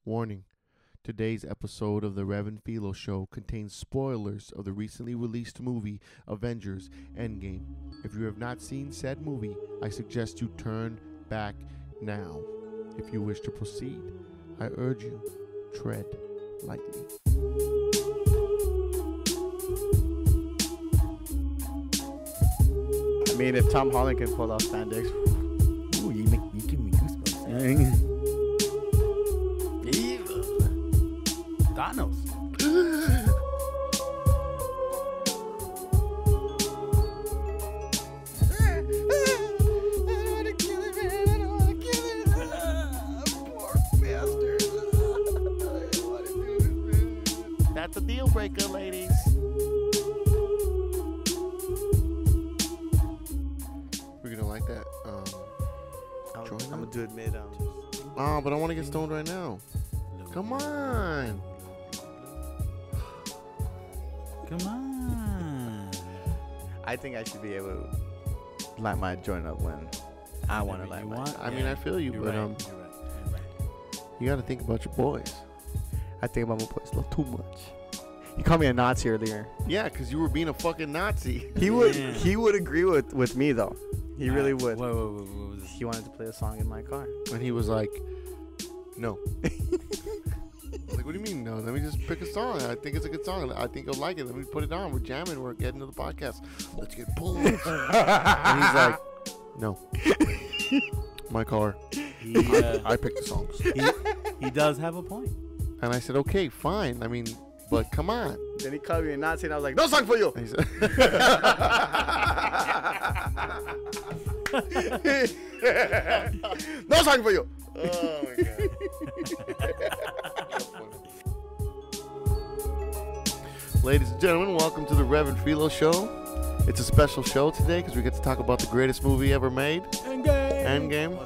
Warning. Today's episode of the Rev and Philo Show contains spoilers of the recently released movie Avengers Endgame. If you have not seen said movie, I suggest you turn back now. If you wish to proceed, I urge you, tread lightly. I mean, if Tom Holland can pull off spandex, Ooh, you give me goosebumps. evil. Thanos. That's a deal breaker, ladies. We're gonna like that. Join I'm gonna up? do it mid. Oh, but I want to get stoned right now. Come on. Come on. I think I should be able to light my joint up when I want to light You my. want? I mean, I feel you, You're but right. You're right. You're right. you got to think about your boys. I think about my boys a little too much. You called me a Nazi earlier. Yeah, because you were being a fucking Nazi. He would. Yeah. He would agree with me though. He really would. What was this? He wanted to play a song in my car. And he was like, no. I was like, what do you mean no? Let me just pick a song. I think it's a good song. I think you'll like it. Let me put it on. We're jamming. We're getting to the podcast. Let's get pulled. And he's like, no. My car. He, I picked the songs. he does have a point. And I said, okay, fine. I mean, but come on. Then he called me a Nazi, and I was like, "No song for you." And he said, No song for you. oh my God. Ladies and gentlemen, welcome to the Rev and Philo Show. It's a special show today because we get to talk about the greatest movie ever made, Endgame.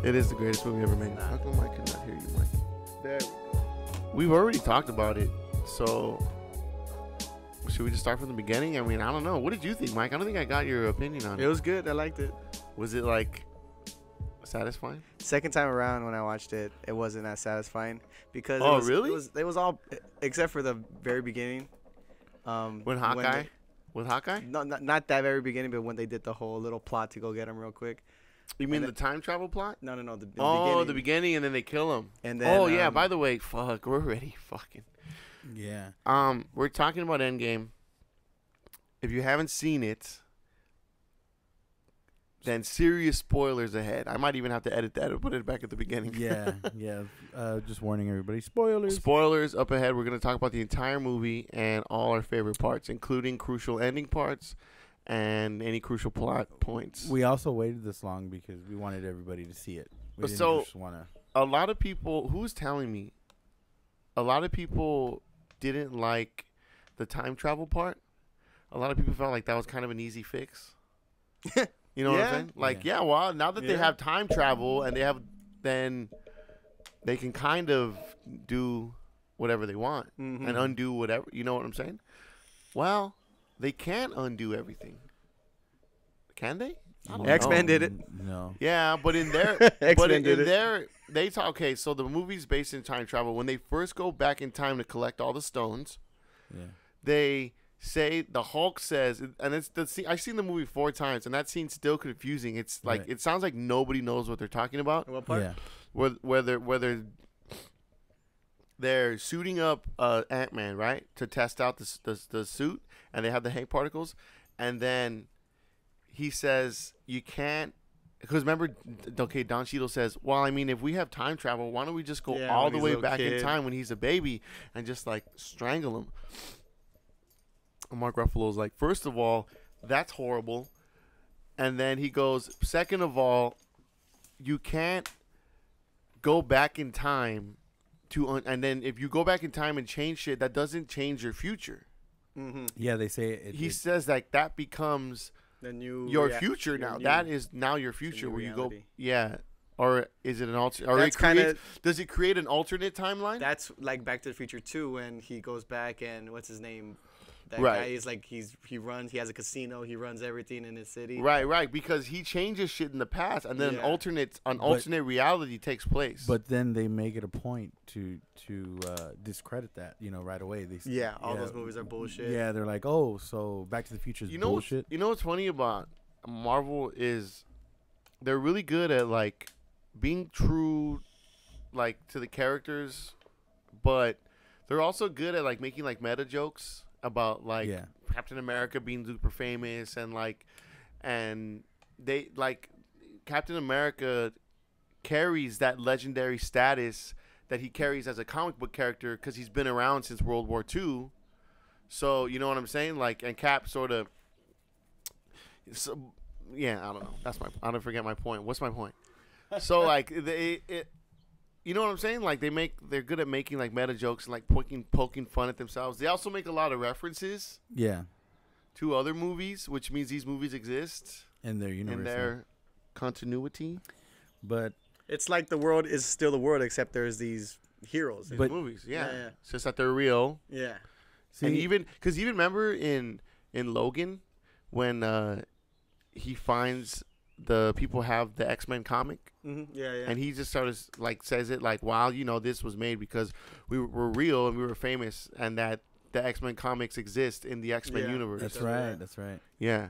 It is the greatest movie ever made. How come I cannot hear you, Mike? There we go. We've already talked about it, so should we just start from the beginning? I mean, I don't know. What did you think, Mike? I don't think I got your opinion on It it. was good. I liked it. Was it like satisfying? Second time around when I watched it, it wasn't as satisfying because Oh, really? It was all except for the very beginning. When Hawkeye? With Hawkeye? No, not that very beginning, but when they did the whole little plot to go get him real quick. You mean And the time travel plot? No, the Oh, beginning. the beginning, and then they kill him. And then, oh yeah. By the way, fuck, we're already fucking. Yeah. We're talking about Endgame. If you haven't seen it, then serious spoilers ahead. I might even have to edit that and put it back at the beginning. Yeah. Yeah. Just warning everybody. Spoilers. Spoilers up ahead. We're going to talk about the entire movie and all our favorite parts, including crucial ending parts and any crucial plot points. We also waited this long because we wanted everybody to see it. We didn't So- just want to. A lot of people, who's telling me, a lot of people didn't like the time travel part. A lot of people felt like that was kind of an easy fix. You know what I'm Yeah. saying? Like, Yeah. well, now that they Yeah. have time travel and then they can kind of do whatever they want Mhm. and undo whatever. You know what I'm saying? Well, they can't undo everything. Can they? I don't X-Men know. did it. No. Yeah, but in their X-Men but in did it. their they talk. Okay, so the movie's based in time travel. When they first go back in time to collect all the stones, Yeah. they say the Hulk says, and it's the scene. I've seen the movie 4 times, and that scene's still confusing. It's like Right. it sounds like nobody knows what they're talking about. What part? Yeah. Whether they're suiting up Ant-Man, right, to test out the suit, and they have the Hank particles, and then he says you can't. Because remember, okay, Don Cheadle says, well, I mean, if we have time travel, why don't we just go Yeah, all when the he's a way little back in kid. time when he's a baby and just, like, strangle him? And Mark Ruffalo's like, first of all, that's horrible. And then he goes, second of all, you can't go back in time and then if you go back in time and change shit, that doesn't change your future. Mm-hmm. Yeah. They say it. He says, like, that becomes The new your rea- future your now. new- That is now your future new where you go. reality. Yeah. Or is it an alternate? Or That's it creates, kinda- does it create an alternate timeline? That's like Back to the Future 2 when he goes back and what's his name? That Right. guy is like he has a casino. He runs everything in his city. Right, because he changes shit in the past, and then Yeah. an alternate reality takes place. But then they make it a point to discredit that, right away. They All those movies are bullshit. Yeah, they're like, oh, so Back to the Future is you know, bullshit. what's funny about Marvel is they're really good at like being true, like to the characters, but they're also good at like making like meta jokes about like Yeah. Captain America being super famous and they like Captain America carries that legendary status that he carries as a comic book character because he's been around since World War II. So you know what I'm saying? Like, and Cap sort of. So, yeah, I don't know. I don't forget my point. What's my point? So like you know what I'm saying? Like they're good at making like meta jokes and like poking fun at themselves. They also make a lot of references Yeah, to other movies, which means these movies exist in their universe. in their continuity. But It's like the world is still the world, except there's these heroes. These But- movies, yeah. Yeah. It's just that they're real. Yeah. see, And even because you remember in Logan when he finds the people have the X-Men comic Yeah. and he just sort of like says it like, wow, this was made because we were real and we were famous and that the X-Men comics exist in the X-Men Yeah. universe. that's That's right. right. That's right. Yeah.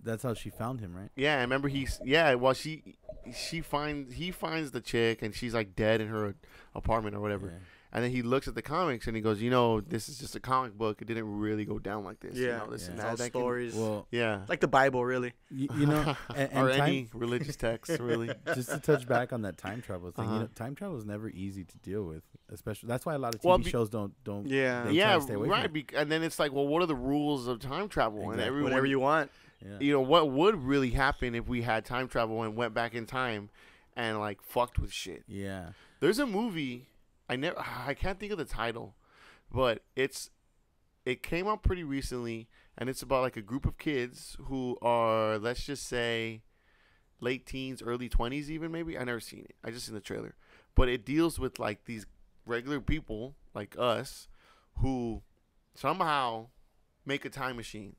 That's how she found him, right? Yeah, I remember he finds the chick and she's like dead in her apartment or whatever. Yeah. And then he looks at the comics and he goes, this is just a comic book. It didn't really go down like this. Yeah. This and Yeah. It's all that can- stories. Well, yeah. Like the Bible, really. you know, and or time, any religious text, really. just to touch back on that time travel thing, Uh-huh. time travel is never easy to deal with. Especially that's why a lot of TV Well, shows don't. Yeah. they try Yeah, to stay away right. From it. And then it's like, well, what are the rules of time travel? And Exactly. everyone, Whatever you want. Yeah. what would really happen if we had time travel and went back in time and like fucked with shit? Yeah. There's a movie I can't think of the title, but it came out pretty recently, and it's about like a group of kids who are, let's just say, late teens, early 20s, even maybe. I never seen it. I just seen the trailer, but it deals with like these regular people like us who somehow make a time machine,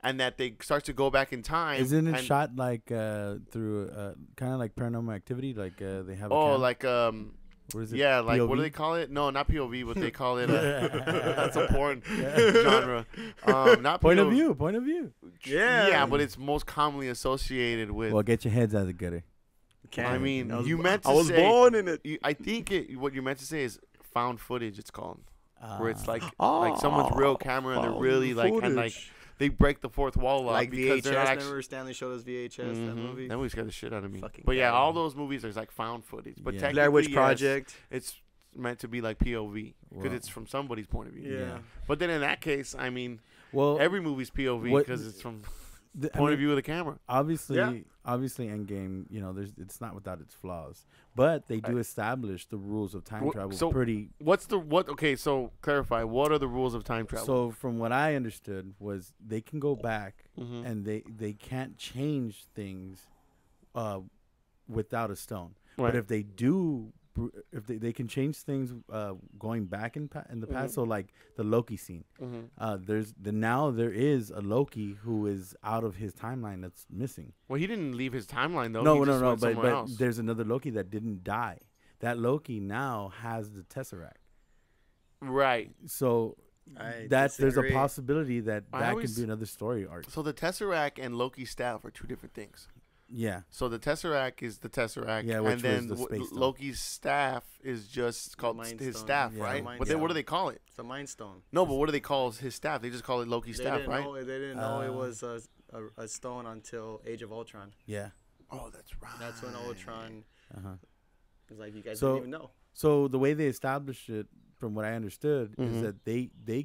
and that they start to go back in time. Isn't it and- shot like through kind of like Paranormal Activity? Like they have. Oh, a like what is it? yeah, like what do POV? they call it? No, not POV, but they call it. That's a porn genre. Not Point of POV. view. Point of view. Yeah. Yeah, but it's most commonly associated with. Well, get your heads out of the gutter. Can't. I mean, I was, you meant to I was say. born in it. I think what you meant to say is found footage. It's called where it's like Oh, someone's real camera and they're really like and like they break the fourth wall up like because VHS. they're not actually. Remember Stanley showed us VHS that Mhm. movie. That movie scared the shit out of me. Fucking But yeah, God. all those movies there's like found footage. But Yeah. technically, Blair Witch yes, Project. it's meant to be like POV because Well- it's from somebody's point of view. Yeah. But then in that case, I mean, Well, every movie's POV what- because it's from the point of view of the camera. Obviously, Yeah. Endgame. It's not without its flaws, but they do establish the rules of time Wha- travel so- pretty. Okay, so clarify. What are the rules of time travel? So from what I understood was they can go back Mhm. and they can't change things without a stone. Right. But if they do, if they can change things going back in the past. Mhm. So like the Loki scene, Mhm. there is a Loki who is out of his timeline that's missing. Well, he didn't leave his timeline though. No, He no, just no. went But somewhere else. there's another Loki that didn't die. That Loki now has the Tesseract. Right. So I there's a disagree. possibility that I that always- could be another story arc. So the Tesseract and Loki's staff are two different things. Yeah. So the Tesseract is the Tesseract, Yeah, which and then was the Space Stone. Loki's staff is just called Mind his Stone. staff, Yeah, right? Mind But then what do Stone. they call it? It's a Mind Stone. No, but what do they call his staff? They just call it Loki's They staff, didn't right? know. They didn't know it Uh, was a stone until Age of Ultron. Yeah. Oh, that's right. That's when Ultron Uh-huh. was like, you guys So- didn't even know. So the way they established it, from what I understood, Mhm. is that they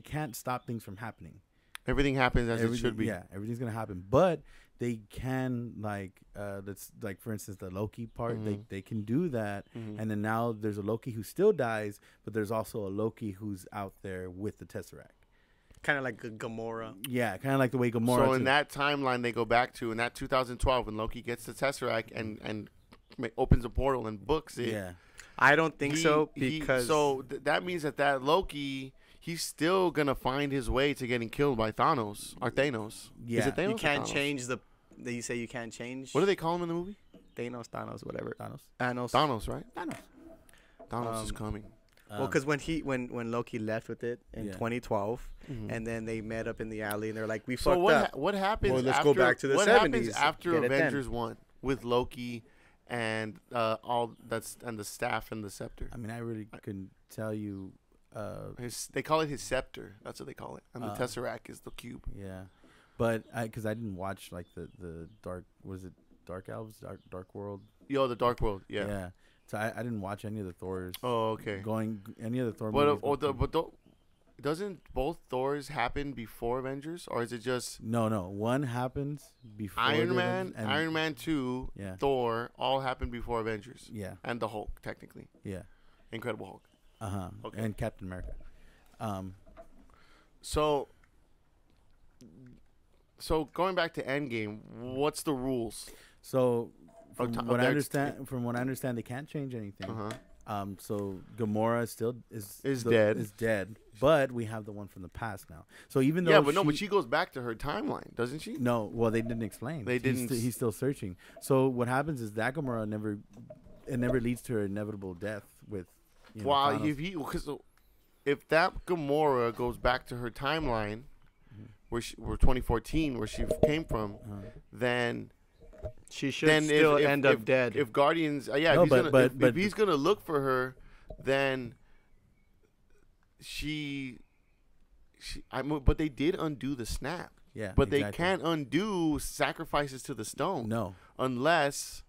can't stop things from happening. Everything happens as it Everything- should be. Yeah, everything's gonna happen, but they can let's like for instance the Loki part. Mhm. They can do that, Mhm. and then now there's a Loki who still dies, but there's also a Loki who's out there with the Tesseract. Kind of like a Gamora. Yeah, kind of like the way Gamora. So in too. that timeline they go back to in that 2012 when Loki gets the Tesseract and opens a portal and books it. yeah, I don't think so he- because that means that Loki he's still gonna find his way to getting killed by Thanos or Thanos. Yeah. Is it Thanos? You or can't Thanos? change the. You say you can't change. What do they call him in the movie? Thanos, whatever. Thanos. Thanos, right? Thanos. Thanos is coming. Well, because when Loki left with it in Yeah. 2012, Mhm. and then they met up in the alley, and they're like, "We So fucked what up." what happens? Well, let's after, go back to the what 70s. happens after Get it then. Avengers 1 with Loki and all that's and the staff and the scepter? I mean, I really couldn't tell you. They call it his scepter. That's what they call it. And the Uh, Tesseract is the cube. Yeah, but because I didn't watch like the dark, was it Dark Elves, Dark World? Yo, the Dark World. Yeah. So I didn't watch any of the Thors. Oh, okay. Any of the Thor But movies. doesn't both Thors happen before Avengers, or is it just No, one happens before Iron the Man, Avengers, and- Iron Man 2, Yeah. Thor, all happened before Avengers, Yeah, and the Hulk technically, yeah. Incredible Hulk. Okay. And Captain America. So going back to Endgame, what's the rules? So from Of what I their- understand, they can't change anything. Uh-huh. So Gamora still is dead. Is dead, but we have the one from the past now. So even though Yeah, but she goes back to her timeline, doesn't she? no, well they didn't explain. They didn't He's still searching. So what happens is that Gamora never leads to her inevitable death with. Well, Thanos. if that Gamora goes back to her timeline, where 2014, where she came from, then She should still end up dead. If Guardians, No, if he's gonna look for her, then but they did undo the snap. Yeah, But they exactly. can't undo sacrifices to the stone. No. Unless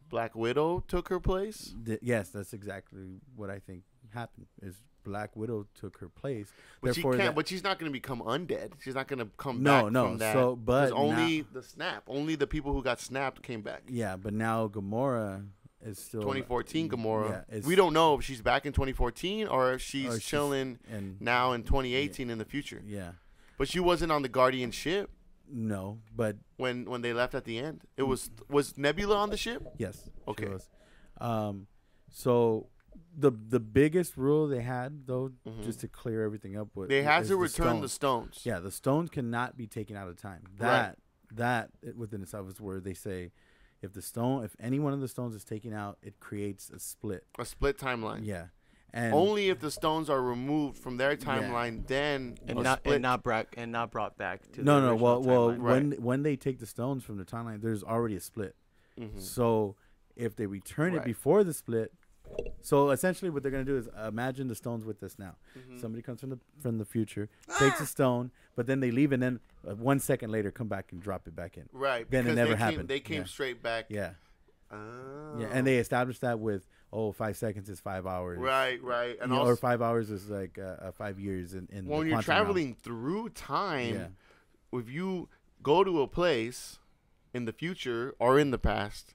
Black Widow took her place. Yes, that's exactly what I think happened. Is Black Widow took her place. But she Therefore, can't. that- But she's not going to become undead. She's not going to come No, back no, from that. so, but 'Cause only now- the snap. Only the people who got snapped came back. Yeah, but now Gamora is still 2014 Gamora. Yeah, We don't know if she's back in 2014 or if she's or she's- chilling and now in 2018 in the future. yeah, But she wasn't on the Guardian ship no, but when they left at the end. It was Nebula on the ship. yes, Okay. she was. So the biggest rule they had though, just to clear everything up, They had is to return the stones. Yeah, the stones cannot be taken out of time. Right. That within itself is where they say if any one of the stones is taken out, it creates a split. A split timeline. Yeah, and Only if the stones are removed from their timeline, then and a not split. not brought back to no, the no. Well, original timeline. when they take the stones from the timeline, there's already a split. Mhm. So if they return Right. it before the split, so essentially what they're gonna do is imagine the stones with us now. Mm-hmm. Somebody comes from the future, takes a stone, but then they leave, and then 1 second later come back and drop it back in. Right. Then it because never they happened. They came Yeah. straight back. Yeah, Oh. yeah, and they established that with 5 seconds is 5 hours. Right. And You know, also, or 5 hours is like 5 years in when the you're quantum realm. traveling through time, Yeah. if you go to a place in the future or in the past,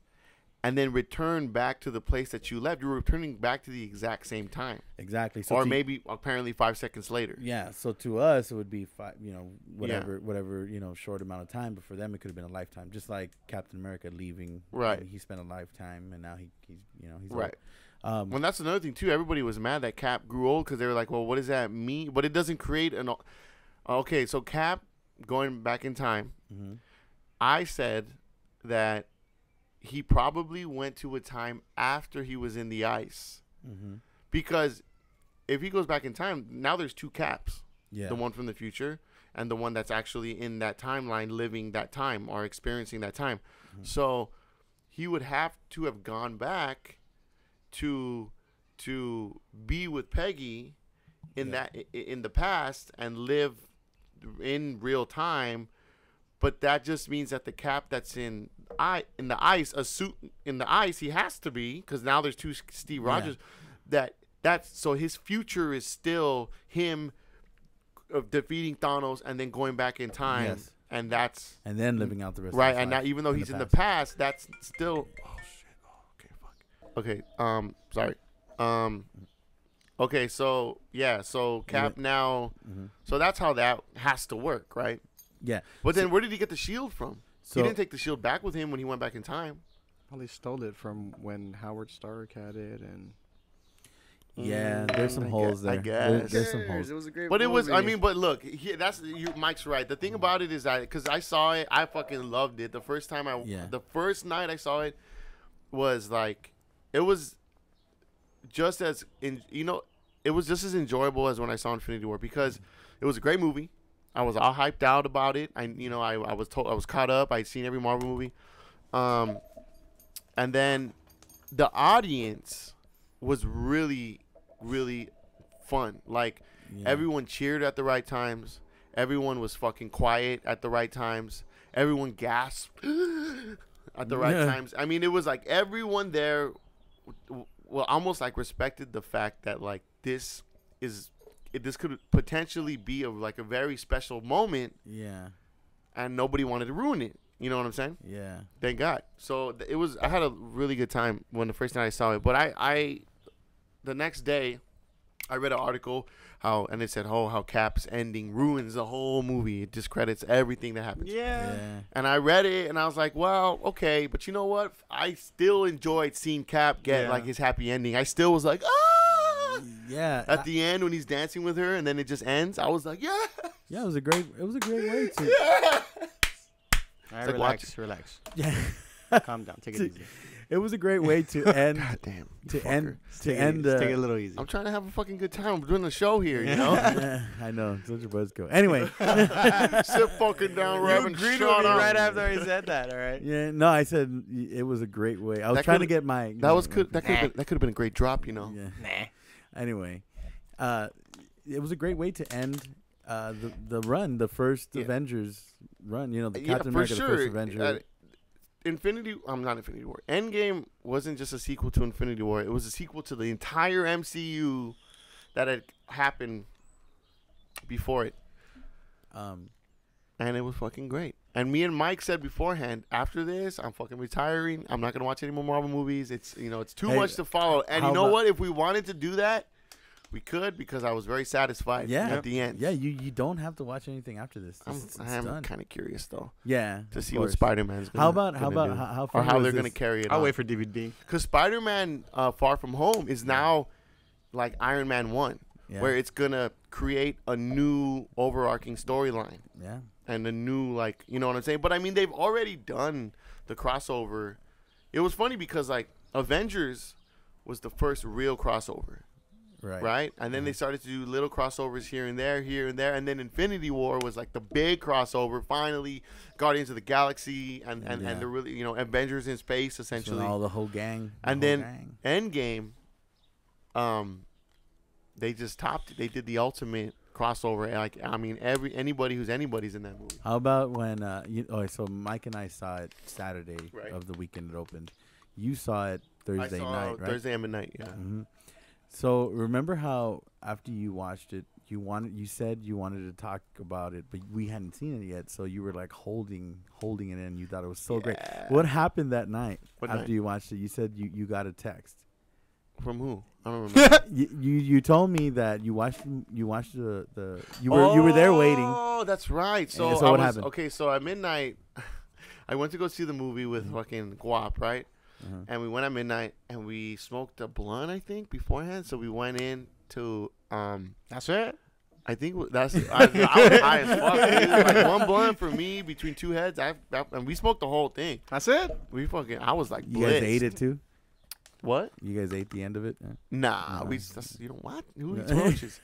and then return back to the place that you left, you're returning back to the exact same time, Exactly. So or to- maybe apparently 5 seconds later. Yeah, so to us it would be whatever short amount of time, but for them it could have been a lifetime. Just like Captain America leaving, Right. and he spent a lifetime, and now he's Right. old. Well, that's another thing too. Everybody was mad that Cap grew old because they were like, "Well, what does that mean?" But it doesn't create an. Okay, so Cap going back in time, Mm-hmm. I said that he probably went to a time after he was in the ice, Mm-hmm. because if he goes back in time, now there's two Caps: Yeah, the one from the future and the one that's actually in that timeline, living that time or experiencing that time. Mm-hmm. So he would have to have gone back to be with Peggy in in the past and live in real time, but that just means that the Cap that's in the ice, a suit in the ice, he has to be, because now there's two Steve Rogers. That's so his future is still him of defeating Thanos and then going back in time, Yes. and that's and then living out the rest. right. of his And now, life even though he's in the past. past, that's still. Oh shit! Oh, okay, fuck. Okay. Sorry. Okay. So yeah. So Cap now. Mm-hmm. So that's how that has to work, right? Yeah, But then where did he get the shield from? So- He didn't take the shield back with him when he went back in time. Well, he stole it from when Howard Stark had it, and Yeah, there's some I holes gue- I there. guess. There's some holes. It was a great But it was, I movie. mean, but look, that's Mike's right. The thing about it is that because I saw it, I fucking loved it. The first time the first night I saw it was like, it was just as it was just as enjoyable as when I saw Infinity War because it was a great movie. I was all hyped out about it. I was caught up. I'd seen every Marvel movie, and then the audience was really, really fun. Like everyone cheered at the right times. Everyone was fucking quiet at the right times. Everyone gasped at the right times. I mean, it was like everyone there, well, almost like respected the fact that like this could potentially be a very special moment. Yeah. And nobody wanted to ruin it. You know what I'm saying? Yeah. Thank God. So it was. I had a really good time when the first night I saw it. But the next day, I read an article and it said, how Cap's ending ruins the whole movie. It discredits everything that happens. Yeah. And I read it and I was like, well, okay, but you know what? I still enjoyed seeing Cap get like his happy ending. I still was like, ah. Yeah. At the end when he's dancing with her and then it just ends, I was like, yeah. Yeah, it was a great way to. Yeah. All right, like relax. Yeah. Calm down. Take it easy. It was a great way to end. God damn. To fucker. end. To Take end. it a little easy. I'm trying to have a fucking good time. I'm doing a show here, you know? Yeah, I know. Such a buzzkill. Anyway. Sit fucking down, Reverend. agreed Shut with me up. right after he said that. All right. Yeah. No, I said it was a great way. I was That trying to could've- get my. That could have been a great drop, you know? Yeah. Nah. Anyway, it was a great way to end the run, the first Avengers run. You know, the Captain America, the first Avenger. Not Infinity War. Endgame wasn't just a sequel to Infinity War. It was a sequel to the entire MCU that had happened before it. And it was fucking great. And me and Mike said beforehand, after this, I'm fucking retiring. I'm not gonna watch any more Marvel movies. It's it's too much to follow. And you know what? If we wanted to do that, we could because I was very satisfied at the end. Yeah, you don't have to watch anything after this. I'm kind of curious though. Yeah, to see what Spider-Man's gonna how about or how they're gonna carry it. I'll wait for DVD. Because Spider-Man Far From Home is now like Iron Man 1, where it's gonna create a new overarching storyline. Yeah. And a new you know what I'm saying? But I mean, they've already done the crossover. It was funny because like Avengers was the first real crossover. Right? And then they started to do little crossovers here and there. And then Infinity War was like the big crossover. Finally, Guardians of the Galaxy and the really, Avengers in space, essentially. So all the whole gang. Endgame, they just topped it. They did the ultimate crossover. Like, I mean, anybody's in that movie. How about when, so Mike and I saw it Saturday of the weekend it opened. You saw it Thursday night, right? Thursday midnight, yeah. Mm-hmm. So remember how after you watched it, you said you wanted to talk about it, but we hadn't seen it yet. So you were like holding it in. You thought it was so great. What happened that night you watched it? You said you got a text. From who? I don't remember. you told me that you watched the you were there waiting. Oh, that's right. So what happened? Okay, so at midnight, I went to go see the movie with fucking Guap, right? And we went at midnight and we smoked a blunt, I think, beforehand. So we went in to That's it. I think that's I was high as fuck. Dude. Like one blunt for me between two heads. And we smoked the whole thing. That's it. I was like, you guys ate it too. What? You guys ate the end of it? Yeah. Nah, what? Who eats roaches?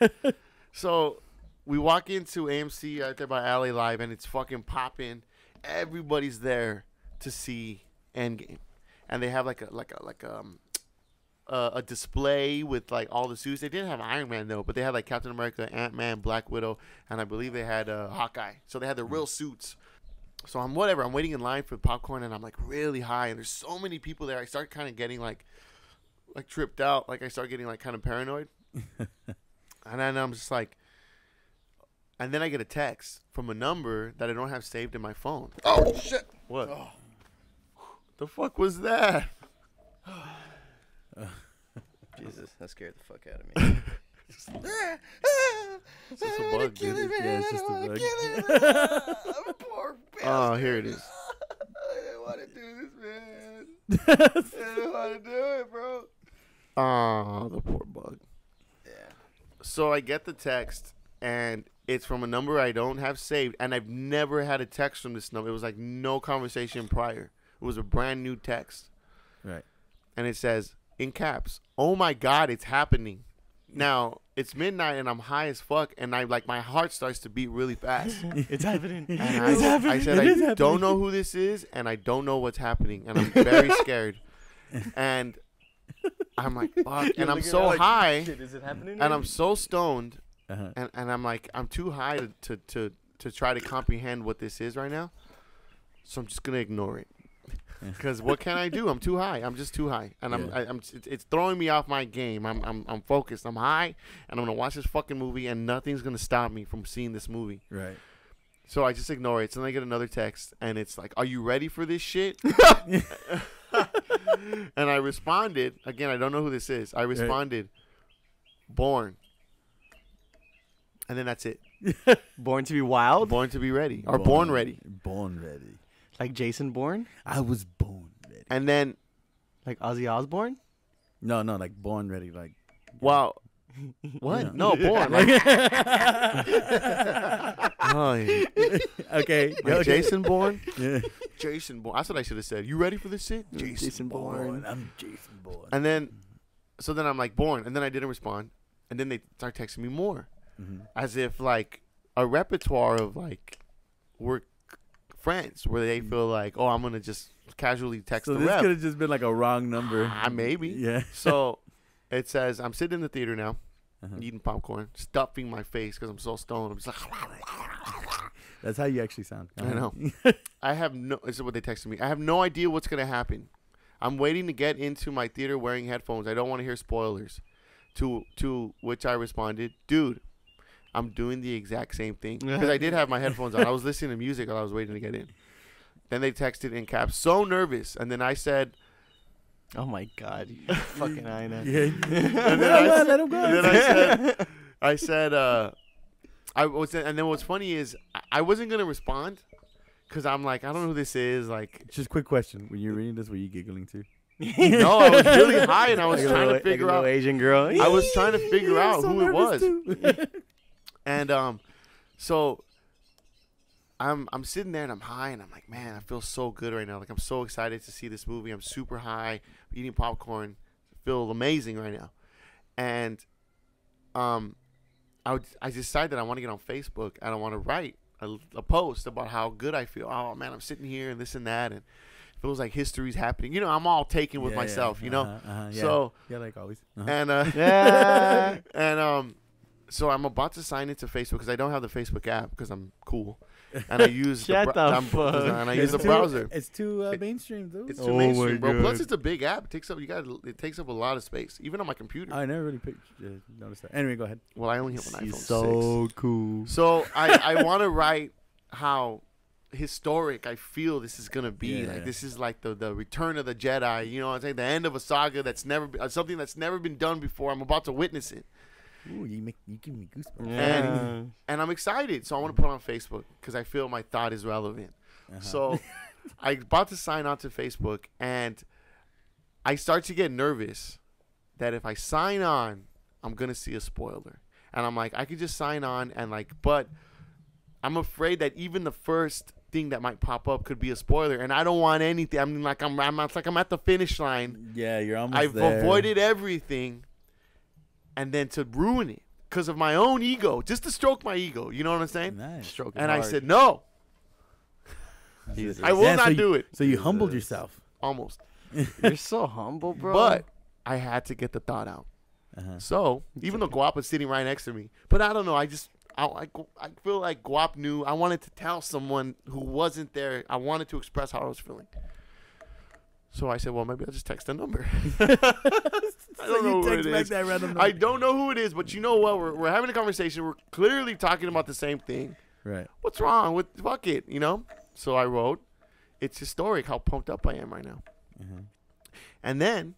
So we walk into AMC right there by LA Live, and it's fucking popping. Everybody's there to see Endgame, and they have like a display with like all the suits. They didn't have Iron Man though, but they had like Captain America, Ant-Man, Black Widow, and I believe they had Hawkeye. So they had the real suits. So I'm waiting in line for the popcorn, and I'm like really high, and there's so many people there. I start kind of getting like tripped out. Like I start getting like kind of paranoid, and then I'm just like, and then I get a text from a number that I don't have saved in my phone. Oh shit! What? Oh. The fuck was that? Jesus, that scared the fuck out of me. It's just a bug, dude. Yeah, it's just a bug. Poor oh, here it is. I didn't want to do this, man. I didn't want to do it, bro. Oh, the poor bug. So I get the text, and it's from a number I don't have saved, and I've never had a text from this number. It was like no conversation prior. It was a brand new text. Right. And it says, in caps, "Oh my God, it's happening." Now, it's midnight, and I'm high as fuck, and my heart starts to beat really fast. It's happening. And I said, I don't know who this is, and I don't know what's happening, and I'm very scared. And I'm like, fuck. And I'm so high, Shit, is it happening? and I'm so stoned, Uh-huh. and I'm like, I'm too high to try to comprehend what this is right now. So I'm just going to ignore it. Because what can I do? I'm too high. I'm just too high, and it's throwing me off my game. I'm focused. I'm high, and I'm gonna watch this fucking movie, and nothing's gonna stop me from seeing this movie. Right. So I just ignore it. So then I get another text, and it's like, "Are you ready for this shit?" And I responded again. I don't know who this is. I responded, "Born," and then that's it. Born to be Wild? Born to be ready, or born ready. Born ready. Like Jason Bourne? I was born ready. And then, Like Ozzy Osbourne? No, like born ready. Like wow. What? Yeah. No, born. Like, oh, yeah. okay. Like Jason Bourne? Yeah. Jason Bourne. That's what I should have said. You ready for this shit? Jason Bourne. I'm Jason Bourne. And then, so then I'm like, born. And then I didn't respond. And then they start texting me more. As if like a repertoire of like, we're friends where they feel like, oh, I'm going to just casually text So the this rep. could have just been like a wrong number. Maybe. Yeah. So it says, I'm sitting in the theater now, eating popcorn, stuffing my face because I'm so stoned. I'm just like, That's how you actually sound. I know. I have no, this is what they texted me. I have no idea what's going to happen. I'm waiting to get into my theater wearing headphones. I don't want to hear spoilers. To which I responded, dude, I'm doing the exact same thing. Because I did have my headphones on. I was listening to music while I was waiting to get in. Then they texted in caps, so nervous. And then I said, Oh my God. You fucking Ina. Yeah. and then Let him go. and then I said, and then what's funny is I wasn't going to respond. Because I'm like, I don't know who this is. Like, Just quick question: when you were reading this, were you giggling too? no, I was really high and I was Like a trying little- to figure like a out. little Asian girl. I was trying to figure out so who it was. nervous too. And so I'm sitting there and I'm high and I'm like, man, I feel so good right now. Like I'm so excited to see this movie. I'm super high, eating popcorn, feel amazing right now. And I decided that I want to get on Facebook and I want to write a post about how good I feel. Oh man, I'm sitting here and this and that, and it feels like history's happening. You know, I'm all taken with Yeah, myself. yeah. You know, Yeah. so yeah, like always. and Yeah. and so I'm about to sign into Facebook because I don't have the Facebook app because I'm cool, and I use Shut the fuck. and I use the too, browser. It's too mainstream, though. It's Oh too my mainstream, bro. Plus, God. it's a big app. It takes up a lot of space, even on my computer. I never really noticed that. Anyway, go ahead. Well, I only have an iPhone He's 6. so cool. So I want to write how historic I feel this is gonna be. Yeah. Like this is like the return of the Jedi. You know, what I'm saying, the end of a saga that's never something that's never been done before. I'm about to witness it. Ooh, you give me goosebumps. Yeah. And I'm excited, so I want to put it on Facebook because I feel my thought is relevant. So I'm about to sign on to Facebook, and I start to get nervous that if I sign on, I'm going to see a spoiler. And I'm like, I could just sign on, and like, but I'm afraid that even the first thing that might pop up could be a spoiler, and I don't want anything. I mean, like, I'm at the finish line. Yeah, you're almost I've there. avoided everything, and then to ruin it because of my own ego, just to stroke my ego. You know what I'm saying? Nice. Stroking And I hard. said, no, Jesus. I will Yeah, not so do it. So you humbled yourself. Almost. You're so humble, bro. But I had to get the thought out. So even though Guap was sitting right next to me, but I don't know. I feel like Guap knew. I wanted to tell someone who wasn't there. I wanted to express how I was feeling. So I said, well, maybe I'll just text a number. I don't know who it is. That random I don't know who it is, but you know what? We're having a conversation. We're clearly talking about the same thing. Right. What's wrong with fuck it, you know? So I wrote, it's historic how pumped up I am right now. And then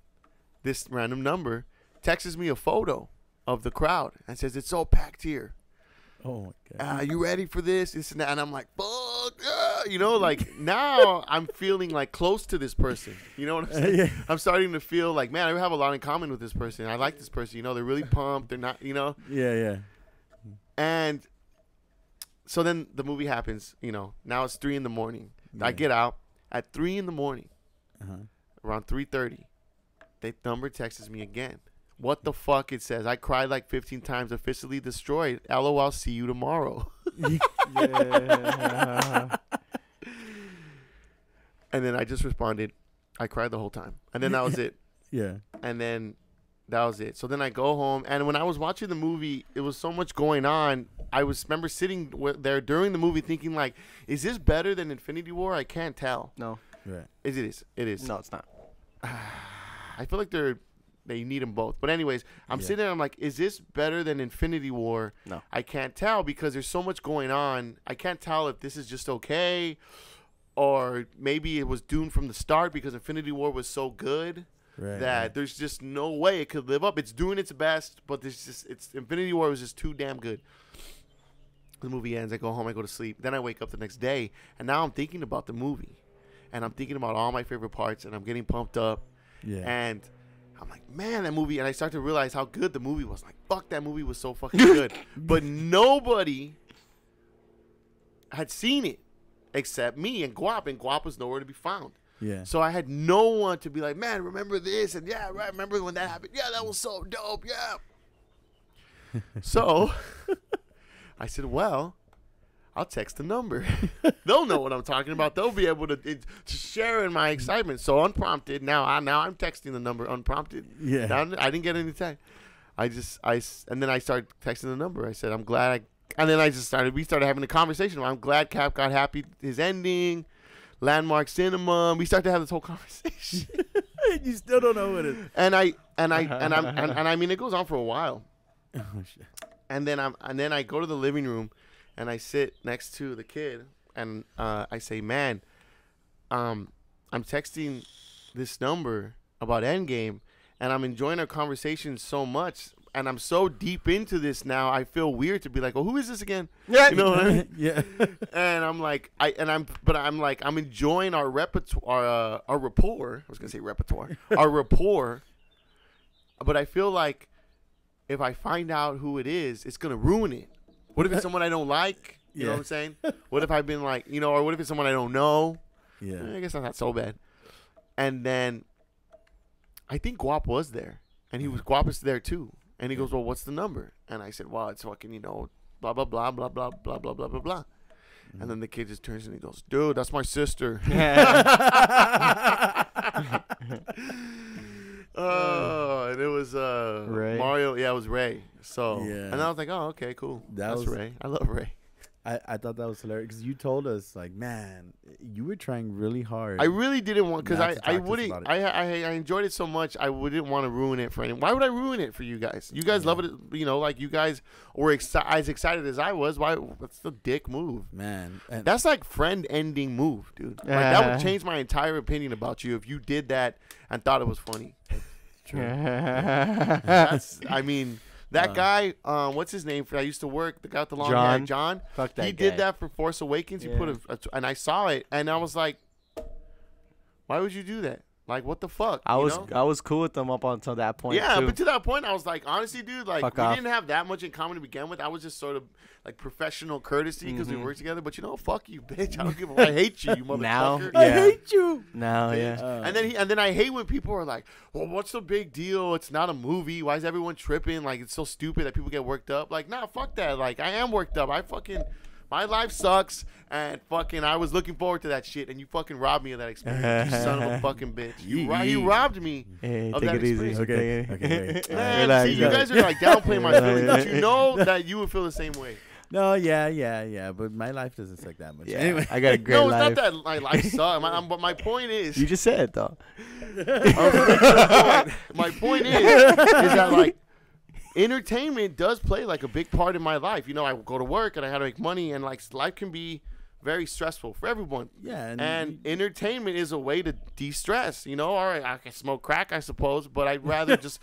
this random number texts me a photo of the crowd and says, it's so packed here. Oh my god. You ready for this? This and that. And I'm like, fuck, You know, like now I'm feeling like close to this person. You know what I'm saying? Yeah. I'm starting to feel like, man, I have a lot in common with this person. I like this person. You know, they're really pumped. They're not, you know. Yeah. And so then the movie happens. You know, now it's 3 a.m. I Yeah. get out at 3 a.m. Uh-huh. around 3:30. The number texts me again. What the fuck? It says, I cried like 15 times, officially destroyed. LOL, see you tomorrow. Yeah. And then I just responded, I cried the whole time. And then that was it. Yeah. And then that was it. So then I go home. And when I was watching the movie, it was so much going on. I remember sitting there during the movie thinking, like, is this better than Infinity War? I can't tell. No. Right. It is. It is. No, it's not. I feel like they need them both. But anyways, I'm Yeah. sitting there. I'm like, is this better than Infinity War? No. I can't tell because there's so much going on. I can't tell if this is just okay, or maybe it was doomed from the start because Infinity War was so good Right. that there's just no way it could live up. It's doing its best, but Infinity War was just too damn good. The movie ends. I go home. I go to sleep. Then I wake up the next day, and now I'm thinking about the movie, and I'm thinking about all my favorite parts, and I'm getting pumped up. Yeah. And I'm like, man, that movie. And I start to realize how good the movie was. Like, fuck, that movie was so fucking good. But nobody had seen it except me and Guap was nowhere to be found. Yeah. So I had no one to be like, man, remember this? And yeah, right, remember when that happened? Yeah, that was so dope. Yeah. So I said, well, I'll text the number. They'll know what I'm talking about. They'll be able to share in my excitement. So unprompted, now I'm texting the number unprompted. Yeah. Now, I didn't get any text. And then I started texting the number. I said, I'm glad and then we started having a conversation. I'm glad Cap got happy his ending. Landmark Cinema. We started to have this whole conversation. You still don't know what it is. And I mean, it goes on for a while. Oh shit. And then I go to the living room, and I sit next to the kid, and I say, "Man, I'm texting this number about Endgame, and I'm enjoying our conversation so much, and I'm so deep into this now. I feel weird to be like, well, who is this again? Yeah. You know what I mean? Yeah. And I'm like, I'm enjoying our repertoire, our rapport. I was gonna say repertoire, our rapport, but I feel like if I find out who it is, it's gonna ruin it. What if it's someone I don't like? You know Yeah. what I'm saying? What if I've been like, or what if it's someone I don't know? Yeah. I guess that's not so bad. And then I think Guap was there, and Guap was there too. And he goes, well, what's the number? And I said, well, it's fucking, blah, blah, blah, blah, blah, blah, blah, blah, blah, blah. And then the kid just turns and he goes, dude, that's my sister. Oh, and it was Ray. Mario. Yeah, it was Ray. So, Yeah. and I was like, oh, okay, cool. That That's was- Ray. I love Ray. I thought that was hilarious because you told us like, man, you were trying really hard. I really didn't want, because Not I to talk to us wouldn't, about I enjoyed it so much, I wouldn't want to ruin it for anyone. Why would I ruin it for you guys? You guys love it, like you guys were as excited as I was. Why? That's the dick move. man. And That's like friend ending move, dude. Like that would change my entire opinion about you if you did that and thought it was funny. That's, I mean, that guy, what's his name? I used to work, the guy with the long hair, John. Fuck that He guy. did that for Force Awakens. He Yeah. put and I saw it, and I was like, why would you do that? Like, what the fuck? I you was know? I was cool with them up until that point. Yeah, too. but to that point, I was like, honestly, dude, like, Fuck we off. didn't have that much in common to begin with. I was just sort of like professional courtesy because we worked together. But fuck you, bitch. I don't give. I hate you, you motherfucker. Now? I Yeah. hate you. No, Bitch. yeah. And then I hate when people are like, well, what's the big deal? It's not a movie. Why is everyone tripping? Like, it's so stupid that people get worked up. Like, nah, fuck that. Like, I am worked up. My life sucks, and fucking I was looking forward to that shit, and you fucking robbed me of that experience. You son of a fucking bitch. You robbed me Hey, of take that it easy. experience. Okay. Man, Relax, see, you relax. guys are like downplaying my feelings, but you Relax. know that you would feel the same way. No, yeah. But my life doesn't suck that much. Yeah. Anyway. I got a great No, it's life. not that my life sucks. But my point is, You just said it though. my point is that like entertainment does play like a big part in my life. I go to work and I have to make money, and like life can be very stressful for everyone. Yeah. And entertainment is a way to de-stress. All right, I can smoke crack, I suppose, but I'd rather just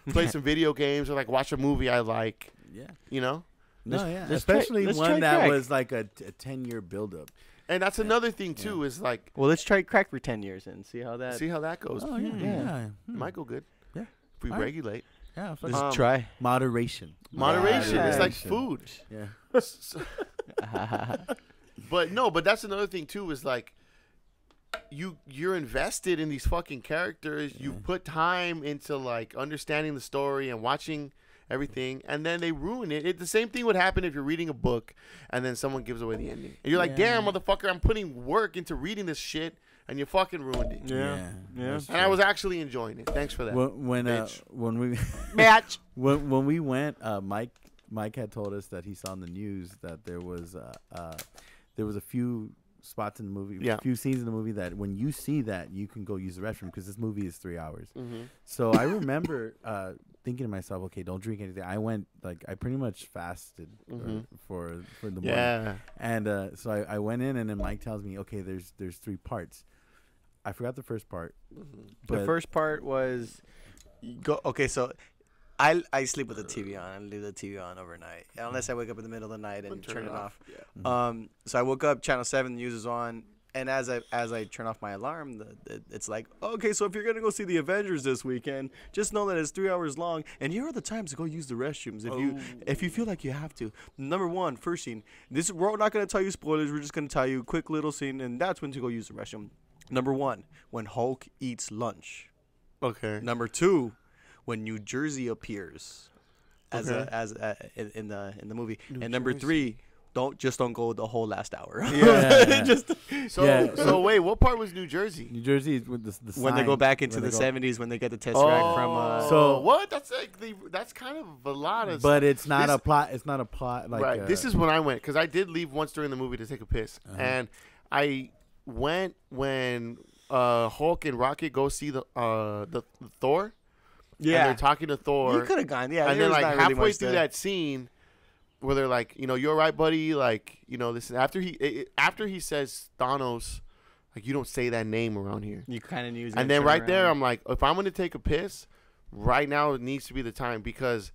play some video games or like watch a movie I like. yeah. You know? No, yeah. let's try- Especially let's one try that crack. was like a 10-year buildup. And that's another thing too. Is like Well, let's try crack for 10 years and see how that. see how that goes. Oh, yeah. Hmm. Yeah. It might go good. Yeah. If we All right. regulate. Yeah. fuck Let's it. try. Moderation. Moderation. It's like Moderation. food. Yeah. But that's another thing too. Is like you're invested in these fucking characters. You put time into like understanding the story and watching everything, and then they ruin it. The same thing would happen if you're reading a book and then someone gives away the ending, and you're like, Yeah. "Damn, motherfucker, I'm putting work into reading this shit, and you fucking ruined it." Yeah. That's And I true. was actually enjoying it. Thanks for that. when bitch. when we Match. when we went, Mike had told us that he saw in the news that there was a few spots in the movie, Yeah. a few scenes in the movie that when you see that you can go use the restroom because this movie is 3 hours. Mhm. So I remember thinking to myself, okay, don't drink anything. I went I pretty much fasted for the morning. Yeah. And so I went in, and then Mike tells me, okay, there's 3 parts. I forgot the first part. The but- first part was go. Okay, so I sleep with the TV on. I leave the TV on overnight unless I wake up in the middle of the night and turn it off. Yeah. So I woke up, channel 7, the news is on, and as I turn off my alarm, it's like, okay, so if you're gonna go see the Avengers this weekend, just know that it's 3 hours long, and here are the times to go use the restrooms if you feel like you have to. Number 1, first scene. We're not gonna tell you spoilers. We're just gonna tell you a quick little scene, and that's when to go use the restroom. Number 1, when Hulk eats lunch. Okay. Number 2, when New Jersey appears as Okay. in the movie. New And number Jersey. 3, don't go the whole last hour. Yeah. Just So Yeah. so wait, what part was New Jersey? New Jersey is with the when they go sign, back into when the they go- 70s, when they get the Tesseract from So- what? That's like that's kind of a lot of. But it's not This- a plot. It's not a plot. Like right. This is when I went because I did leave once during the movie to take a piss, and I went when Hulk and Rocket go see the Thor. And they're talking to Thor. You could have gone. Yeah. and there then was like not really halfway much through there. that scene, where they're like, you're right, buddy. Like, this after he says Thanos, like, you don't say that name around here. You kind of knew. And then right there, I'm like, if I'm gonna take a piss, right now it needs to be the time because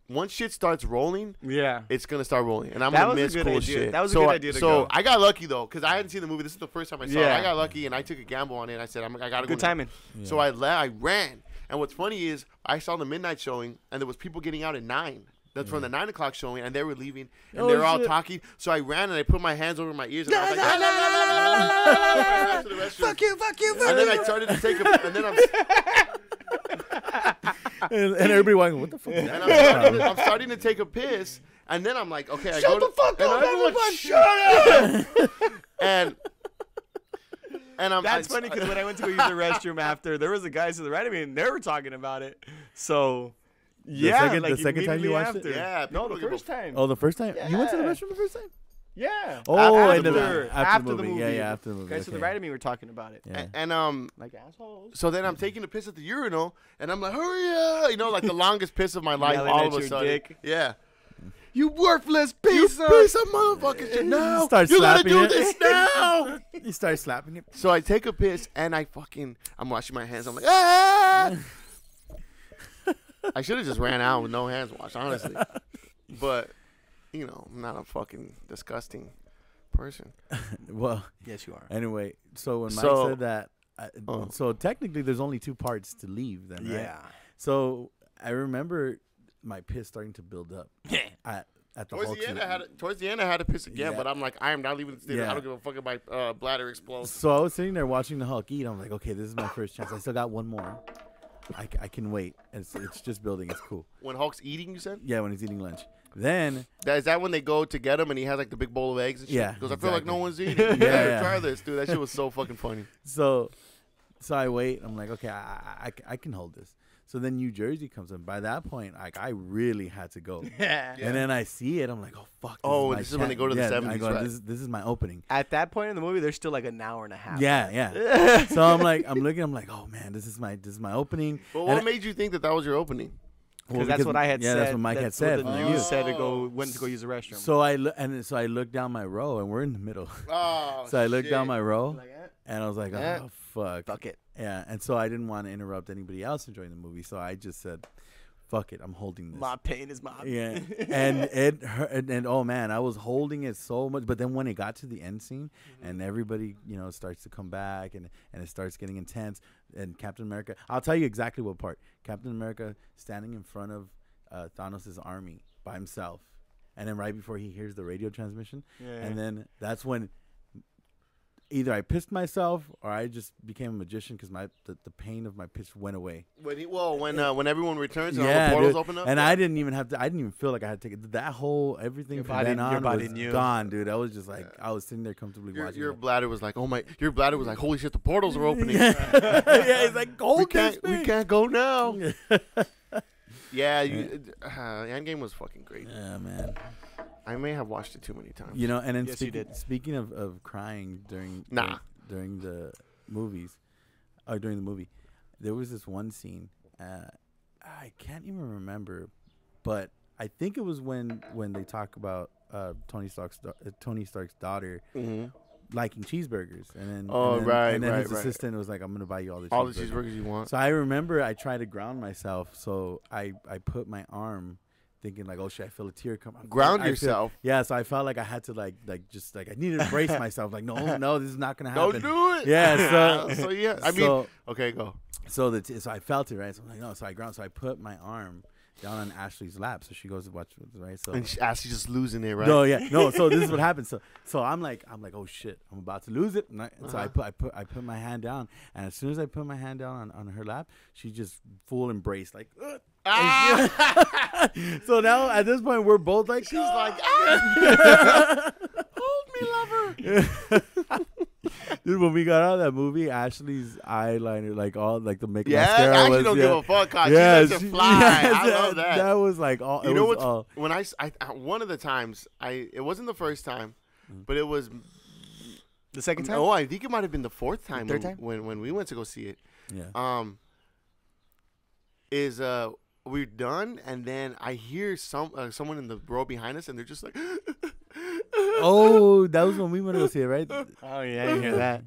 once shit starts rolling, yeah. it's gonna start rolling, and I'm That gonna was a miss good cool idea. shit. That was a so good I- idea to so go. I got lucky though, because I hadn't seen the movie. This is the first time I saw it. Yeah. I got lucky, and I took a gamble on it. I said, I gotta go. Good timing. So I ran, and what's funny is I saw the midnight showing, and there was people getting out at 9. That's from the 9 o'clock showing, and they were leaving, and they were all talking. So I ran and I put my hands over my ears, and I was like, I ran to the restroom. Fuck you. And then I started to take a, and then and everybody going, what the fuck? and I'm starting to take a piss, and then I'm like, okay, I go to, the fuck and up, everyone, everyone, shut up. and I'm That's funny because when I went to go use the restroom after, there was a guy to the right of me, and they were talking about it. So, yeah, second- like the second time you immediately watched it? after. Yeah, no, people the don't give a first time. Oh, the first time you went to the Yeah. restroom the first time? Yeah. Oh, after the movie. Yeah, after the movie. Guys to the okay. right of me were talking about it. Yeah. and Like assholes. So then I'm taking a piss at the urinal, and I'm like, hurry up! Like the longest piss of my life. Yelling All at of a your sudden, dick. yeah. You worthless You piece of. piece of motherfucking shit! No, Start you gotta slapping do it. this now. You start slapping it. So I take a piss, and I'm washing my hands. I'm like, ah! I should have just ran out with no hands washed, honestly. But I'm not a fucking disgusting person. Well, Yes, you are. anyway, so when Mike So- said that, so technically there's only 2 parts to leave then, right? Yeah. So I remember my piss starting to build up at the Towards Hulk the end, scene. I had to piss again, Yeah. but I'm like, I am not leaving the theater. Yeah. I don't give a fuck if my bladder explodes. So I was sitting there watching the Hulk eat. I'm like, okay, this is my first chance. I still got one more. I can wait. It's just building. It's cool. When Hulk's eating, you said? Yeah, when he's eating lunch. Then Is that when they go to get him and he has like the big bowl of eggs and shit? Yeah, Because I feel like no exactly. one's eating. Yeah. Try this, dude. That shit was so fucking funny. so I wait. I'm like, okay, I can hold this. So then New Jersey comes in. By that point, like I really had to go. Yeah. And then I see it. I'm like, oh fuck. Oh, my this is when they chance. go to the Yeah, 70s, I go, right. This is my opening. At that point in the movie, there's still like an hour and a half. Yeah. So I'm looking. I'm like, oh man, this is my opening. But And what made you think that was your opening? Because that's what I had yeah, said. that's what Mike had said. What the from the news news. said to go when to go use the restroom. So I look down my row, and we're in the middle. Oh, So I looked down my row, Like, eh, and I was like, Eh. oh fuck. fuck it. Yeah, and so I didn't want to interrupt anybody else enjoying the movie, so I just said, fuck it, I'm holding this. My pain is my Yeah, and it hurt, and oh man, I was holding it so much. But then when it got to the end scene, and everybody, starts to come back, and it starts getting intense, and Captain America, I'll tell you exactly what part. Captain America standing in front of Thanos' army by himself, and then right before he hears the radio transmission, and then that's when either I pissed myself or I just became a magician because the pain of my piss went away. When everyone returns and all the portals open up, and I didn't even feel like I had to take it. That whole everything from then on was gone, dude. I was just like I was sitting there comfortably watching. Your bladder was like, your bladder was like, holy shit, the portals are opening. Yeah, it's like we can't go now. Yeah, Endgame was fucking great. Yeah, man. I may have watched it too many times. And then Yes, you did. Speaking of crying during the movies, or during the movie, there was this one scene. I can't even remember, but I think it was when they talk about Tony Stark's daughter liking cheeseburgers, and then his assistant was like, "I'm gonna buy you all the cheeseburgers you want." So I remember I tried to ground myself, so I put my arm, thinking like, oh shit, I feel a tear come. Ground yourself. So I felt like I had to like I needed to brace myself. Like no, this is not gonna happen. Don't do it. Yeah. So yeah, I mean, okay, go. So so I felt it, right. So I'm like, no. So I ground. So I put my arm down on Ashley's lap, so she goes to watch, right? So and Ashley's just losing it, right? No. So this is what happens. So I'm like, oh shit, I'm about to lose it. So I put my hand down, and as soon as I put my hand down on her lap, she just full embrace, like. So now at this point we're both like, she's like, hold me, lover. Dude, when we got out of that movie, Ashley's eyeliner, like all like the makeup, mascara Ashley was, don't give a fuck. She lets it fly. I love that. That was like all. You know what? When I one of the times it wasn't the first time, but it was the second time. Oh, I think it might have been the fourth time. Third time when we went to go see it. Yeah. We're done, and then I hear someone in the row behind us, and they're just like, oh, that was when we went to go see it, right? Oh yeah, I didn't hear that.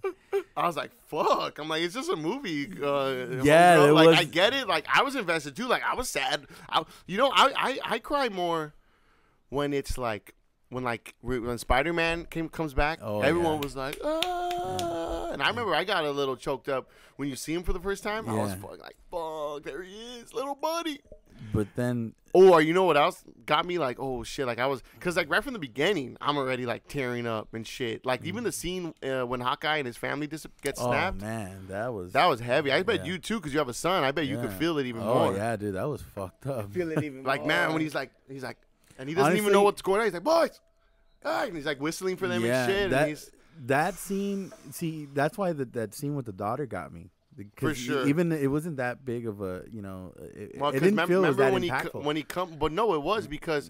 I was like, fuck. I'm like, it's just a movie. Yeah, like I get it. Like I was invested too. Like I was sad. I cry more when it's like when Spider-Man comes back. Oh, everyone was like, ah. And I remember I got a little choked up when you see him for the first time. I was like, fuck, there he is, little buddy. But then, you know what else got me? Like, oh shit, like I was, cause like right from the beginning, I'm already like tearing up and shit. Like even the scene when Hawkeye and his family gets snapped. Oh man, that was heavy. I bet you too, cause you have a son. I bet you could feel it even more. Oh yeah, dude, that was fucked up. Feel it even like more. man, when he's like, and he doesn't even know what's going on. He's like, boys, and he's like whistling for them and shit. That scene, see, that's why that scene with the daughter got me. For sure. Even it wasn't that big of a, it didn't feel as that impactful. When he but no, it was because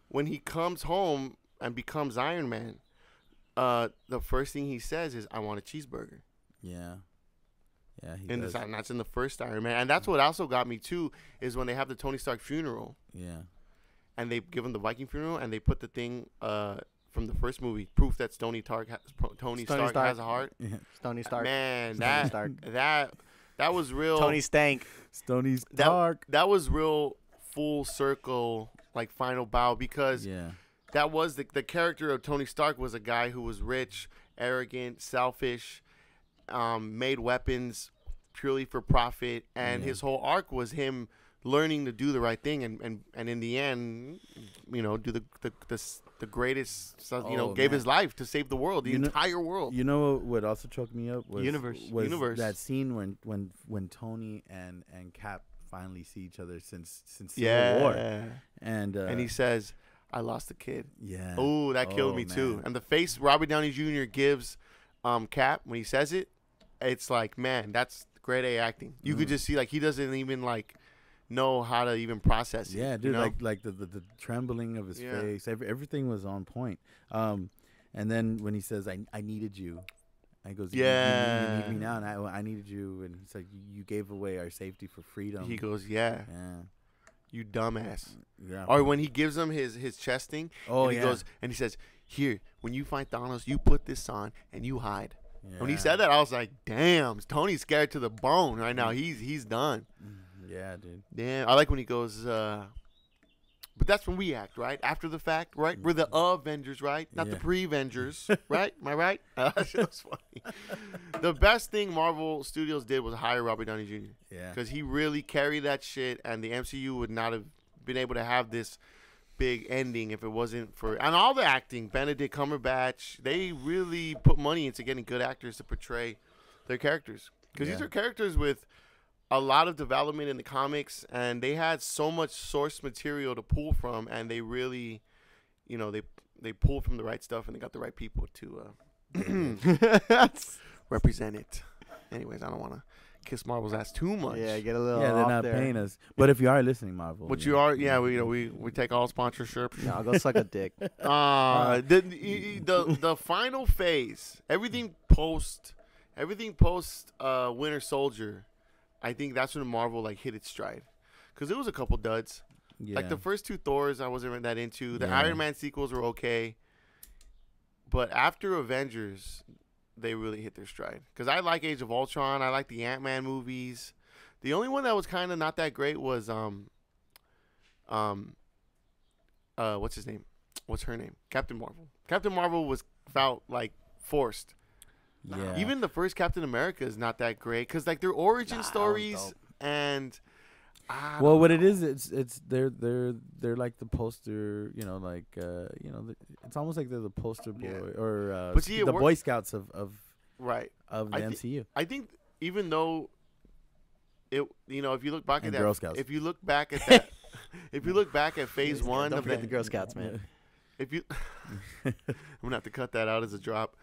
when he comes home and becomes Iron Man, the first thing he says is, "I want a cheeseburger." Yeah. Yeah, he and does. that's in the first Iron Man, and that's what also got me too is when they have the Tony Stark funeral. Yeah. And they give him the Viking funeral, and they put the thing from the first movie, proof that Tony Stark has a heart. Yeah. Tony Stark. Man, Stark. that was real. Tony Stank. Tony Stark. That was real full circle, like final bow, because that was the character of Tony Stark was a guy who was rich, arrogant, selfish, made weapons purely for profit, and his whole arc was him learning to do the right thing, and in the end, do the greatest, gave his life to save the world, the entire world. You know what also choked me up was Universe. That scene when Tony and Cap finally see each other since Civil War, and he says, "I lost a kid." Yeah. Oh, that killed me too. And the face Robert Downey Jr. gives Cap when he says it, it's like, man, that's grade A acting. You could just see like he doesn't even like know how to even process it. Yeah, dude, like the trembling of his face, everything was on point. And then when he says, "I needed you," I goes, "You need me now," and I needed you, and he's like, "You gave away our safety for freedom." He goes, "Yeah, you dumbass." Yeah. Or when he gives him his chest thing, and he goes and he says, "Here, when you find Thanos, you put this on and you hide." Yeah. When he said that, I was like, "Damn, Tony's scared to the bone right now. He's done." Yeah, dude. Damn, I like when he goes. But that's when we act, right? After the fact, right? We're the Avengers, right? Not the Yeah. pre-Avengers, right? Am I right? That shit was funny. The best thing Marvel Studios did was hire Robert Downey Jr. Yeah. Because he really carried that shit, and the MCU would not have been able to have this big ending if it wasn't for and all the acting. Benedict Cumberbatch, they really put money into getting good actors to portray their characters. Because these Yeah. are characters with a lot of development in the comics, and they had so much source material to pull from, and they really, you know, they pulled from the right stuff, and they got the right people to represent it. Anyways, I don't want to kiss Marvel's ass too much. Yeah, get a little Yeah, they're off not there. paying us. But if you are listening, Marvel. But you are, yeah, we take all sponsorships. No, go suck a dick. The final phase, everything post Winter Soldier, I think that's when Marvel like hit its stride, because it was a couple duds. Yeah. Like the first two Thors, I wasn't that into. The Yeah. Iron Man sequels were okay, but after Avengers, they really hit their stride. Because I like Age of Ultron, I like the Ant-Man movies. The only one that was kind of not that great was what's his name? What's her name? Captain Marvel. Captain Marvel felt like forced. Yeah. Even the first Captain America is not that great because like their origin stories dope. and. Well, what it is, it's they're like the poster, you know, like it's almost like they're the poster boy Yeah. or But see, it the work- Boy Scouts of Right. the I thi- MCU. I think even though it, if you look back And at Girl that, Scouts. if you look back at that, if you look back at Phase One Don't of forget that, the Girl Scouts, man. if you, I'm gonna have to cut that out as a drop.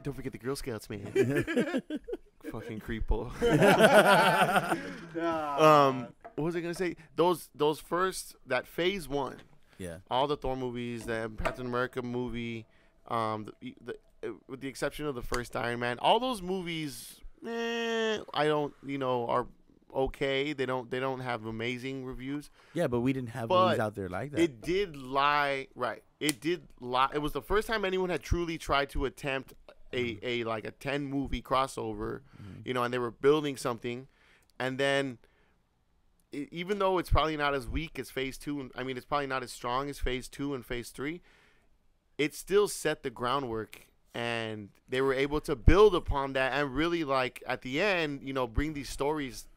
Don't forget the Girl Scouts, man. Fucking creepo. What was I gonna say? Those first that Phase One, Yeah. all the Thor movies, the Captain America movie, with the exception of the first Iron Man, all those movies, I don't, are okay. They don't have amazing reviews. Yeah, but we didn't have But movies out there like that. It did lie, right? It did lie. It was the first time anyone had truly tried to attempt a like a 10 movie crossover, and they were building something, and then even though it's probably not as weak as Phase 2, and I mean it's probably not as strong as Phase 2 and Phase 3, it still set the groundwork, and they were able to build upon that and really like at the end, bring these stories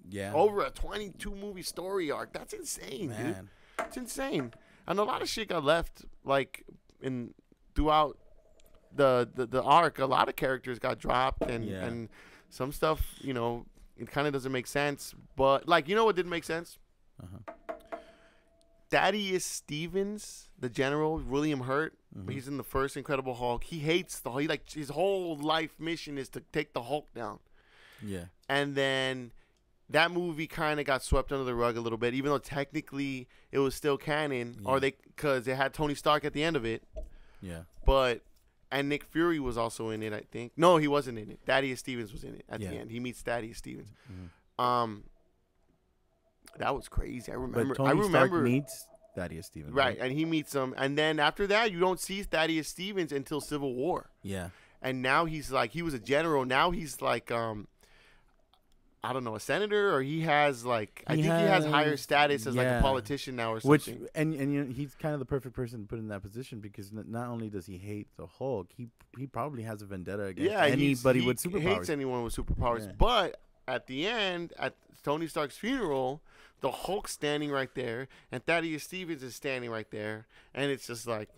yeah. over a 22 movie story arc. That's insane, dude. Man. It's insane. And a lot of shit got left like throughout the arc. A lot of characters got dropped and some stuff, it kind of doesn't make sense. But like, what didn't make sense? Thaddeus Stevens, the general, William Hurt, he's in the first Incredible Hulk. He hates his whole life mission is to take the Hulk down. Yeah. And then that movie kind of got swept under the rug a little bit, even though technically it was still canon, because it had Tony Stark at the end of it. Yeah. And Nick Fury was also in it, I think. No, he wasn't in it. Thaddeus Stevens was in it at the Yeah. end. He meets Thaddeus Stevens. Mhm. That was crazy. I remember. But Tony Stark meets Thaddeus Stevens. right, and he meets him, and then after that, you don't see Thaddeus Stevens until Civil War. Yeah. And now he's like, he was a general. Now he's like, I don't know, a senator, or he has like, I think he has higher status as like a politician now or something. Which and he's kind of the perfect person to put in that position because not only does he hate the Hulk, he probably has a vendetta against anybody with superpowers. He hates anyone with superpowers. Yeah. But at the end, at Tony Stark's funeral, the Hulk's standing right there, and Thaddeus Stevens is standing right there, and it's just like,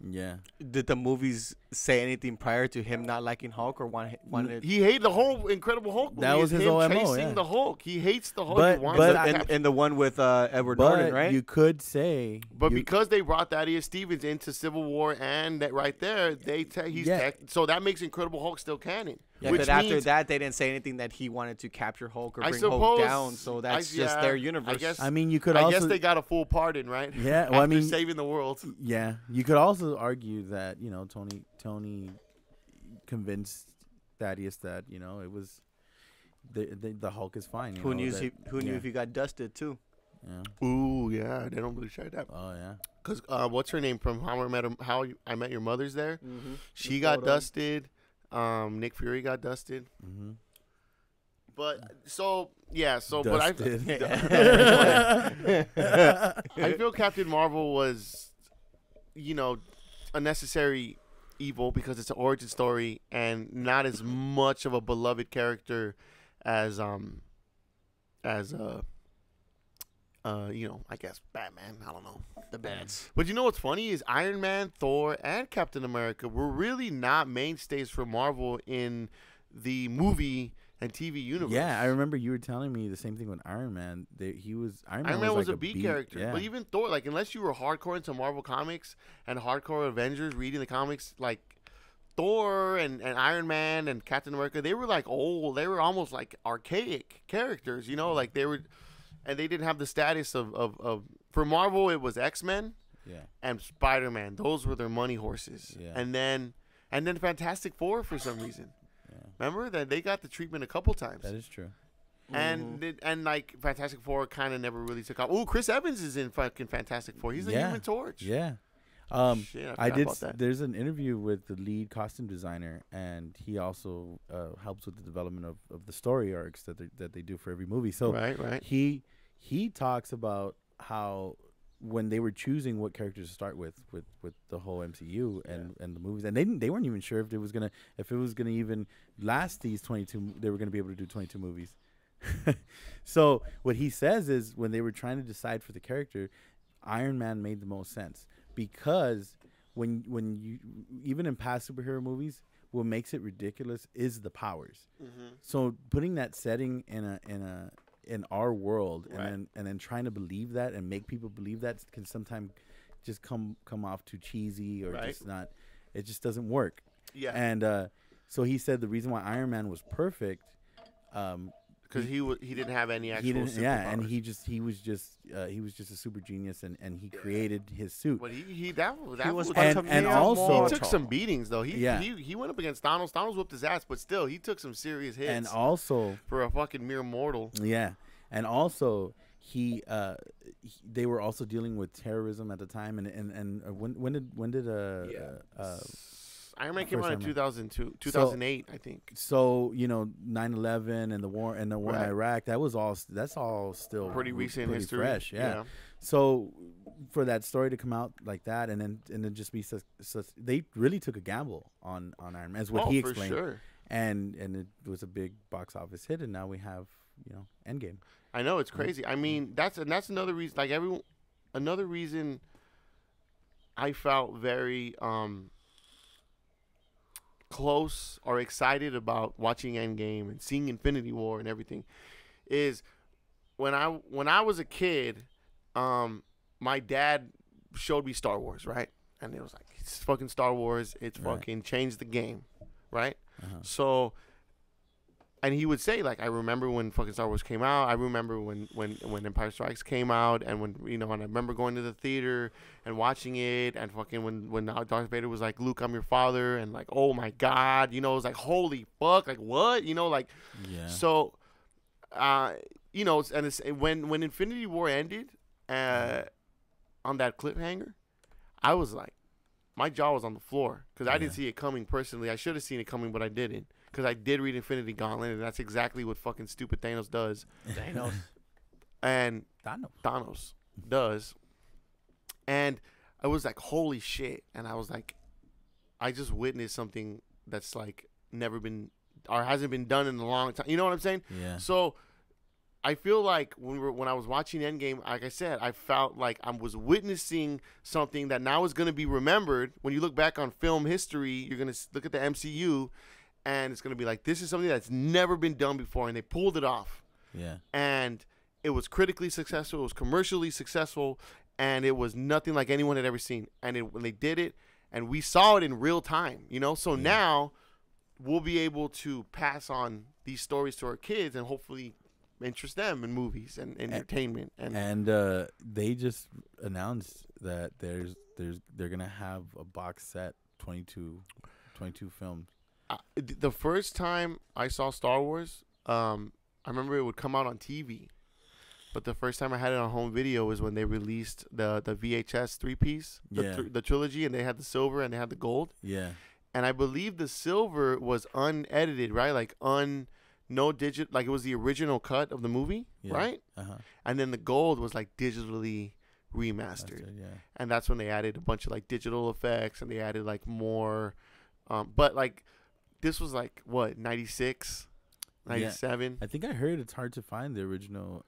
Yeah. Did the movies say anything prior to him not liking Hulk or wanted? he hated the whole Incredible Hulk movie. That was is his him whole MO, chasing yeah. the Hulk. He hates the Hulk. But- he wants but to I- capture- and the one with Edward But Norton, right? you could say But because they brought Thaddeus Stevens into Civil War and that right there, so that makes Incredible Hulk still canon. yeah, which but after means- that, they didn't say anything that he wanted to capture Hulk or I bring Hulk suppose- down. So that's just their universe. I guess. I mean, you could I also guess they got a full pardon, right? Yeah, well, I After mean- saving the world. Yeah, you could also argue that Tony convinced Thaddeus that it was the Hulk is fine. Who knew if he got dusted too? Yeah. Ooh, yeah, they don't really try that. Oh yeah. Cause what's her name from How I Met Your Mother's there? Mm-hmm. She got dusted. Nick Fury got dusted. Mm-hmm. But so yeah, so but Dusted. I feel Captain Marvel was, you know, a necessary evil because it's an origin story and not as much of a beloved character as you know, I guess Batman. I don't know. The bats. But you know what's funny is Iron Man, Thor, and Captain America were really not mainstays for Marvel in the movie and TV universe. Yeah, I remember you were telling me the same thing with Iron Man. Iron Man was like a B character. Yeah. But even Thor, like, unless you were hardcore into Marvel comics and hardcore Avengers, reading the comics, like, Thor and Iron Man and Captain America, they were, like, old. They were almost, like, archaic characters, you know? Like, they were... And they didn't have the status of for Marvel, it was X-Men and Spider-Man. Those were their money horses. Yeah. And then Fantastic Four for some reason. Yeah. Remember that they got the treatment a couple times. That is true. And like Fantastic Four kind of never really took off. Oh, Chris Evans is in fucking Fantastic Four. He's the Human Torch. Yeah. Shit, I forgot did. about that. There's an interview with the lead costume designer, and he also helps with the development of the story arcs that they do for every movie. So right. He talks about how when they were choosing what characters to start with the whole MCU and the movies, and they weren't even sure if it was gonna even last these 22. They were gonna be able to do 22 movies. So what he says is when they were trying to decide for the character, Iron Man made the most sense because when you even in past superhero movies, what makes it ridiculous is the powers. Mm-hmm. So putting that setting in our world Right. and then trying to believe that and make people believe that can sometimes just come off too cheesy or Right. just not. It just doesn't work. Yeah. And so he said the reason why Iron Man was perfect. Because he didn't have any actual He didn't, superpowers. and he was just a super genius, and he created his suit. But that was was and also- he took some beatings though. Yeah. He went up against Thanos. Thanos whooped his ass, but still he took some serious hits. And also, for a fucking mere mortal. yeah, and also they were also dealing with terrorism at the time, and when did Iron Man came first out in Iron Man. 2008, I think. So 9/11 and the war in Right. Iraq, that's all still Pretty recent history. fresh, yeah. So for that story to come out like that and then just be such they really took a gamble on Iron Man, as what he for explained, sure. and it was a big box office hit, and now we have Endgame. I know it's crazy. I mean, that's another reason. Like another reason I felt very close or excited about watching Endgame and seeing Infinity War and everything is when I was a kid, my dad showed me Star Wars, right? And it was like, it's fucking Star Wars. It's fucking changed the game, right? So, and he would say, like, I remember when fucking Star Wars came out. I remember when Empire Strikes came out, and and I remember going to the theater and watching it, and fucking when Darth Vader was like, Luke, I'm your father, and like, oh my God, it was like, holy fuck, like what, like, Yeah. so, and it's when Infinity War ended, on that cliffhanger, I was like, my jaw was on the floor because I didn't see it coming personally. I should have seen it coming, but I didn't. Because I did read Infinity Gauntlet, and that's exactly what fucking stupid Thanos does. Thanos. And Thanos. does. And I was like, holy shit. And I was like, I just witnessed something that's like never been or hasn't been done in a long time. You know what I'm saying? Yeah. So I feel like when I was watching Endgame, like I said, I felt like I was witnessing something that now is going to be remembered. When you look back on film history, you're going to look at the MCU, and it's going to be like, this is something that's never been done before, and they pulled it off. Yeah. And it was critically successful. It was commercially successful, and it was nothing like anyone had ever seen. And when they did it, and we saw it in real time, So now we'll be able to pass on these stories to our kids and hopefully interest them in movies and entertainment. And they just announced that they're gonna have a box set 22 films. The first time I saw Star Wars, I remember it would come out on TV. But the first time I had it on home video was when they released the VHS 3-piece, the trilogy, and they had the silver and they had the gold. Yeah. And I believe the silver was unedited, right? Like no like it was the original cut of the movie, Yeah. right? Uh-huh. And then the gold was like digitally remastered. Yeah. And that's when they added a bunch of like digital effects and they added like more but like this was like what, 96, 97? I think I heard it's hard to find the original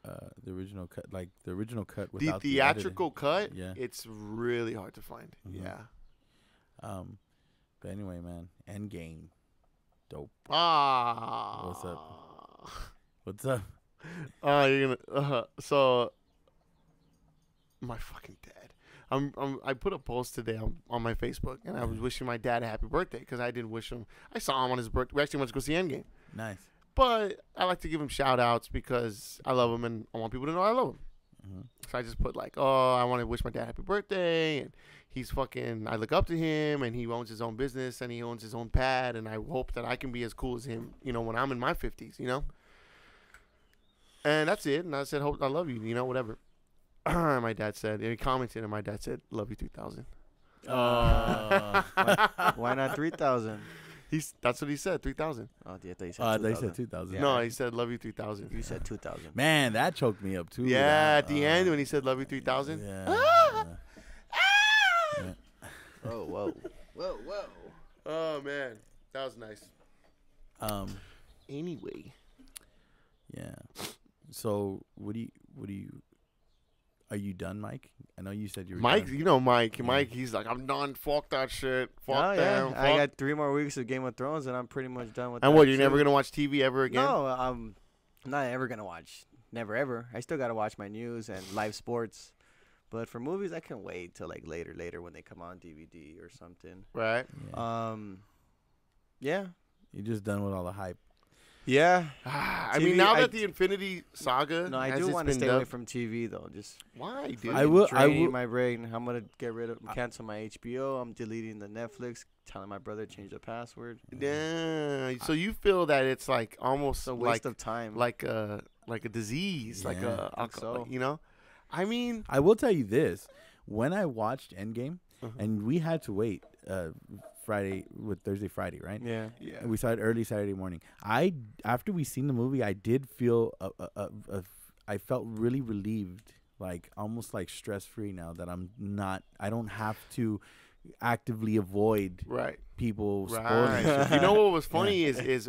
cut, like the original cut The without theatrical cut, Yeah. it's really hard to find. Mhm. Yeah. But anyway, man, Endgame, dope. Ah. What's up? What's up? Oh, you're gonna. So, my fucking dad. I put a post today on my Facebook, and I was wishing my dad a happy birthday because I didn't wish him. I saw him on his birthday. We actually went to go see Endgame, Nice. but I like to give him shout outs because I love him and I want people to know I love him. Mhm. So I just put like, oh, I want to wish my dad happy birthday, and he's fucking. I look up to him, and he owns his own business, and he owns his own pad, and I hope that I can be as cool as him, when I'm in my 50s, And that's it. And I said, hope I love you, whatever. My dad said, and he commented, and my dad said, love you 3000. Why not 3,000? That's what he said, 3000. Oh, yeah, they said 2,000. They said 2,000. Yeah. No, he said, love you 3000. You said 2,000. Man, that choked me up too. Yeah, that, at the end when he said, love you 3000. Yeah. Yeah. Oh, whoa. Whoa, whoa. Oh, man. That was nice. Anyway. Yeah. So, are you done, Mike? I know you said you were Mike, done. Mike, he's like, I'm done. Fuck that shit. Fuck Oh, them. yeah. Fuck. I got 3 more weeks of Game of Thrones, and I'm pretty much done with And that. what, you're too. never going to watch TV ever again? No, I'm not ever going to watch. Never, ever. I still got to watch my news and live sports. But for movies, I can wait till like later when they come on DVD or something. Right? Yeah. Yeah. You're just done with all the hype. Yeah. I TV, mean, now I- that the Infinity Saga No, I has do just want to been stay away dubbed- from TV though. Just Why, dude? I will- draining my brain. I'm gonna cancel my HBO. I'm deleting the Netflix. Telling my brother to change the password. Yeah. So you feel that it's like almost It's a waste of time. like a disease, like Yeah. a So. I mean, I will tell you this: when I watched Endgame, Uh-huh. and we had to wait Thursday, Friday, right? yeah. yeah. We saw it early Saturday morning. After we seen the movie, I did feel I felt really relieved, like almost like stress free now that I don't have to actively avoid Right. people spoiling Right. shit. You know what was funny is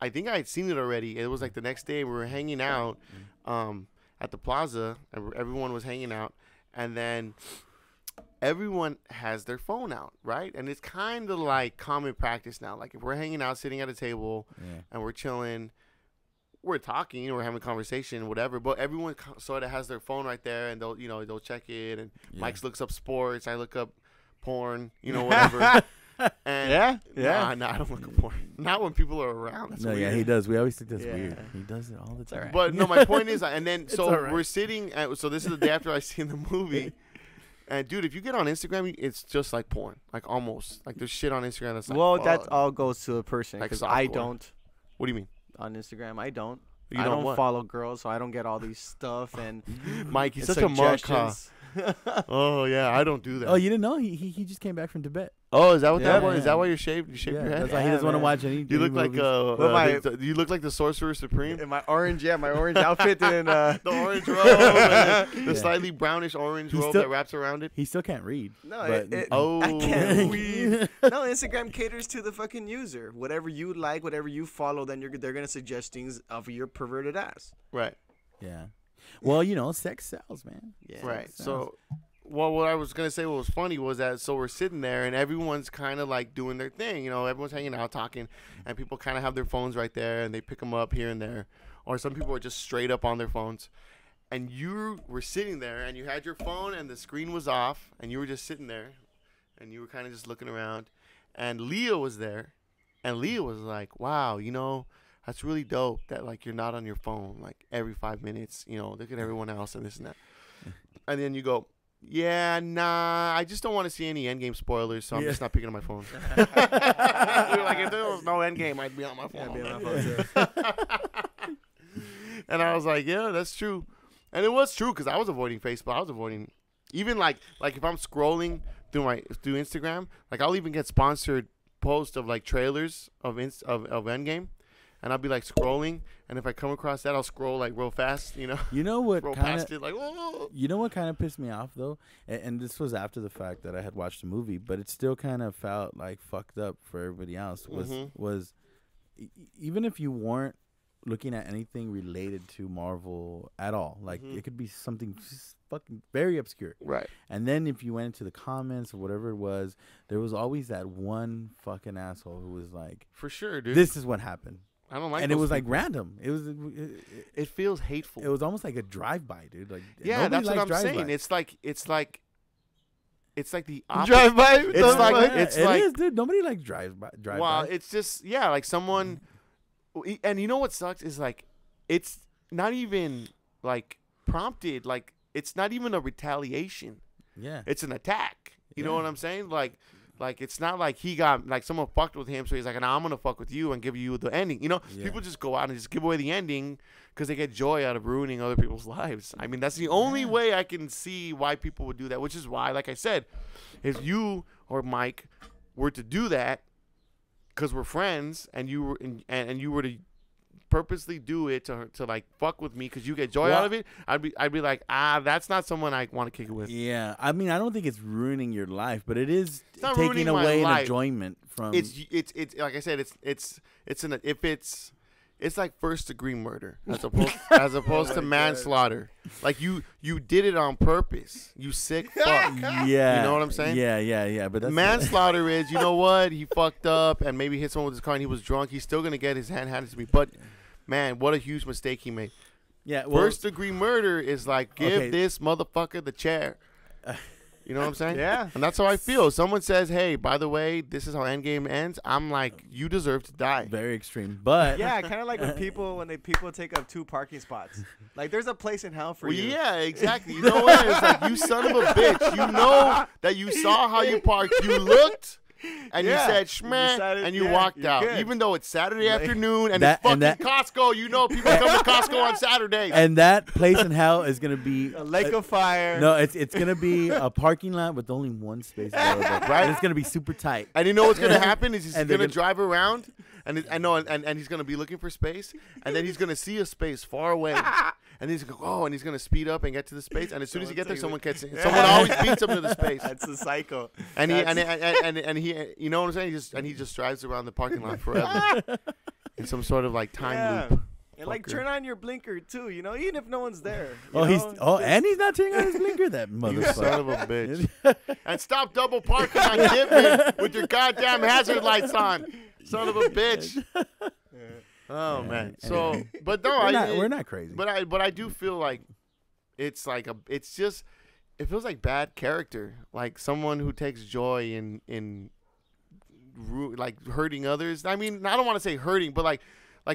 I think I had seen it already. It was like the next day we were hanging out at the plaza, and everyone was hanging out, and then everyone has their phone out, right? And it's kind of like common practice now. Like if we're hanging out, sitting at a table, Yeah. and we're chilling, we're talking, we're having a conversation, whatever. But everyone sort of has their phone right there, and they'll check it. And Yeah. Mike looks up sports, I look up porn, whatever. And Yeah. Nah, I don't look up porn. Not when people are around. That's No, weird. yeah, he does. We always think that's Yeah. weird. He does it all the time. alright. But no, my point is, and then so all right. we're sitting. So this is the day after I seen the movie. And dude, if you get on Instagram, it's just like porn, like almost like there's shit on Instagram that's like. Well, fuck. that all goes to a person Like because I softcore. don't What do you mean, on Instagram. I don't. You I don't what? follow girls, so I don't get all these stuff and Mike? He's and such a monk, huh? suggestions. Oh yeah, I don't do that. Oh, you didn't know? He just came back from Tibet. Oh, is that what that Yeah, was? Is yeah. that why you shaved? You shaved Yeah, your head? that's why he Yeah, doesn't want to man. watch any. You look like Well, you look like the Sorcerer Supreme. In my orange outfit and The orange robe, and the Yeah. slightly brownish orange He's robe still- that wraps around it. He still can't read. no, but- Oh, I can't read. No, Instagram caters to the fucking user. Whatever you like, whatever you follow, then they're gonna suggest things of your perverted ass. right, Yeah. Well, sex sells, man. Yeah. right. Sounds- So, well, what I was gonna say, what was funny was that so we're sitting there and everyone's kind of like doing their thing. Everyone's hanging out, talking, and people kind of have their phones right there and they pick them up here and there, or some people are just straight up on their phones. And you were sitting there and you had your phone and the screen was off and you were just sitting there and you were kind of just looking around, and Leah was there, and Leah was like, "Wow, that's really dope that like you're not on your phone like every 5 minutes. Look at everyone else and this and that." And then you go, "Yeah, nah, I just don't want to see any Endgame spoilers, so I'm Yeah. just not picking up my phone." You're like, if there was no Endgame, I'd be on my phone. Yeah, be on all my day. phone, And I was like, yeah, that's true. And it was true because I was avoiding Facebook. I was avoiding even like if I'm scrolling through Instagram, like I'll even get sponsored posts of like trailers of Endgame. and I'll be like scrolling, and if I come across that, I'll scroll like real fast, you know, You know what scroll kind past of it like, oh. you know what kind of pissed me off though, and this was after the fact that I had watched the movie, but it still kind of felt like fucked up for everybody else. Was even if you weren't looking at anything related to Marvel at all, like it could be something just fucking very obscure. Right. And then if you went into the comments or whatever it was, there was always that one fucking asshole who was like, For sure, dude. "This is what happened," I don't like. and it those was like people. random. It feels hateful. It was almost like a drive-by, dude. Like Yeah, nobody that's what likes I'm saying. drive-by. It's like the opposite. Drive by. It's like Yeah, it's it like is, dude. Nobody likes drive-by. well, it's just like someone, and you know what sucks is like it's not even like prompted. Like it's not even a retaliation. yeah. It's an attack. You know Yeah. what I'm saying? Like it's not like he got like someone fucked with him, so he's like, "Nah, I'm gonna fuck with you and give you the ending." You know, Yeah. people just go out and just give away the ending because they get joy out of ruining other people's lives. I mean, that's the only way I can see why people would do that. Which is why, like I said, if you or Mike were to do that because we're friends, and you were and you were to purposely do it to like fuck with me because you get joy out of it, I'd be like, that's not someone I want to kick it with. Yeah, I mean, I don't think it's ruining your life, but it is not taking ruining my away an life. enjoyment from. It's like I said, it's like first degree murder as opposed to manslaughter. Like you did it on purpose. You sick fuck. yeah, You know what I'm saying? Yeah. But that's Manslaughter is, you know what? He fucked up and maybe hit someone with his car and he was drunk. He's still gonna get his hand handed to me. But man, what a huge mistake he made. yeah. Well, First degree murder is like give Okay. this motherfucker the chair. You know what I'm saying? Yeah. And that's how I feel. Someone says, "Hey, by the way, this is how Endgame ends." I'm like, "You deserve to die." very extreme, but Yeah, kind of like when people take up 2 parking spots. Like there's a place in hell for Well, you. yeah, exactly. You know what? It's like, you son of a bitch. You know that you saw how you parked. You looked, and Yeah. you said, You "Schmeh," decided, and you yeah, walked you're out. good. Even though it's Saturday afternoon and That- it's and fucking that- Costco. You know people come to Costco on Saturdays. and that place in hell is gonna be A lake of fire. no, it's gonna be a parking lot with only one space available, Right? And it's gonna be super tight. And you know what's gonna happen is he's And they're gonna gonna- drive around, and he's gonna be looking for space, and then he's gonna see a space far away, and he's gonna go, and he's gonna speed up and get to the space, and as soon as he gets there, someone someone always beats him to the space, That's a cycle. and he you know what I'm saying? He just drives around the parking lot forever in some sort of like time Yeah. loop. And like Fucker. turn on your blinker too, you know, even if no one's there. Oh, you know? and he's not turning on his blinker. That You motherfucker. son of a bitch. And stop double parking on Gibman with your goddamn hazard lights on. Son of a bitch. Oh Yeah, man. yeah. So, but no, We're not crazy. But I do feel like it's like it feels like bad character, like someone who takes joy in like hurting others. I mean, I don't want to say hurting, but like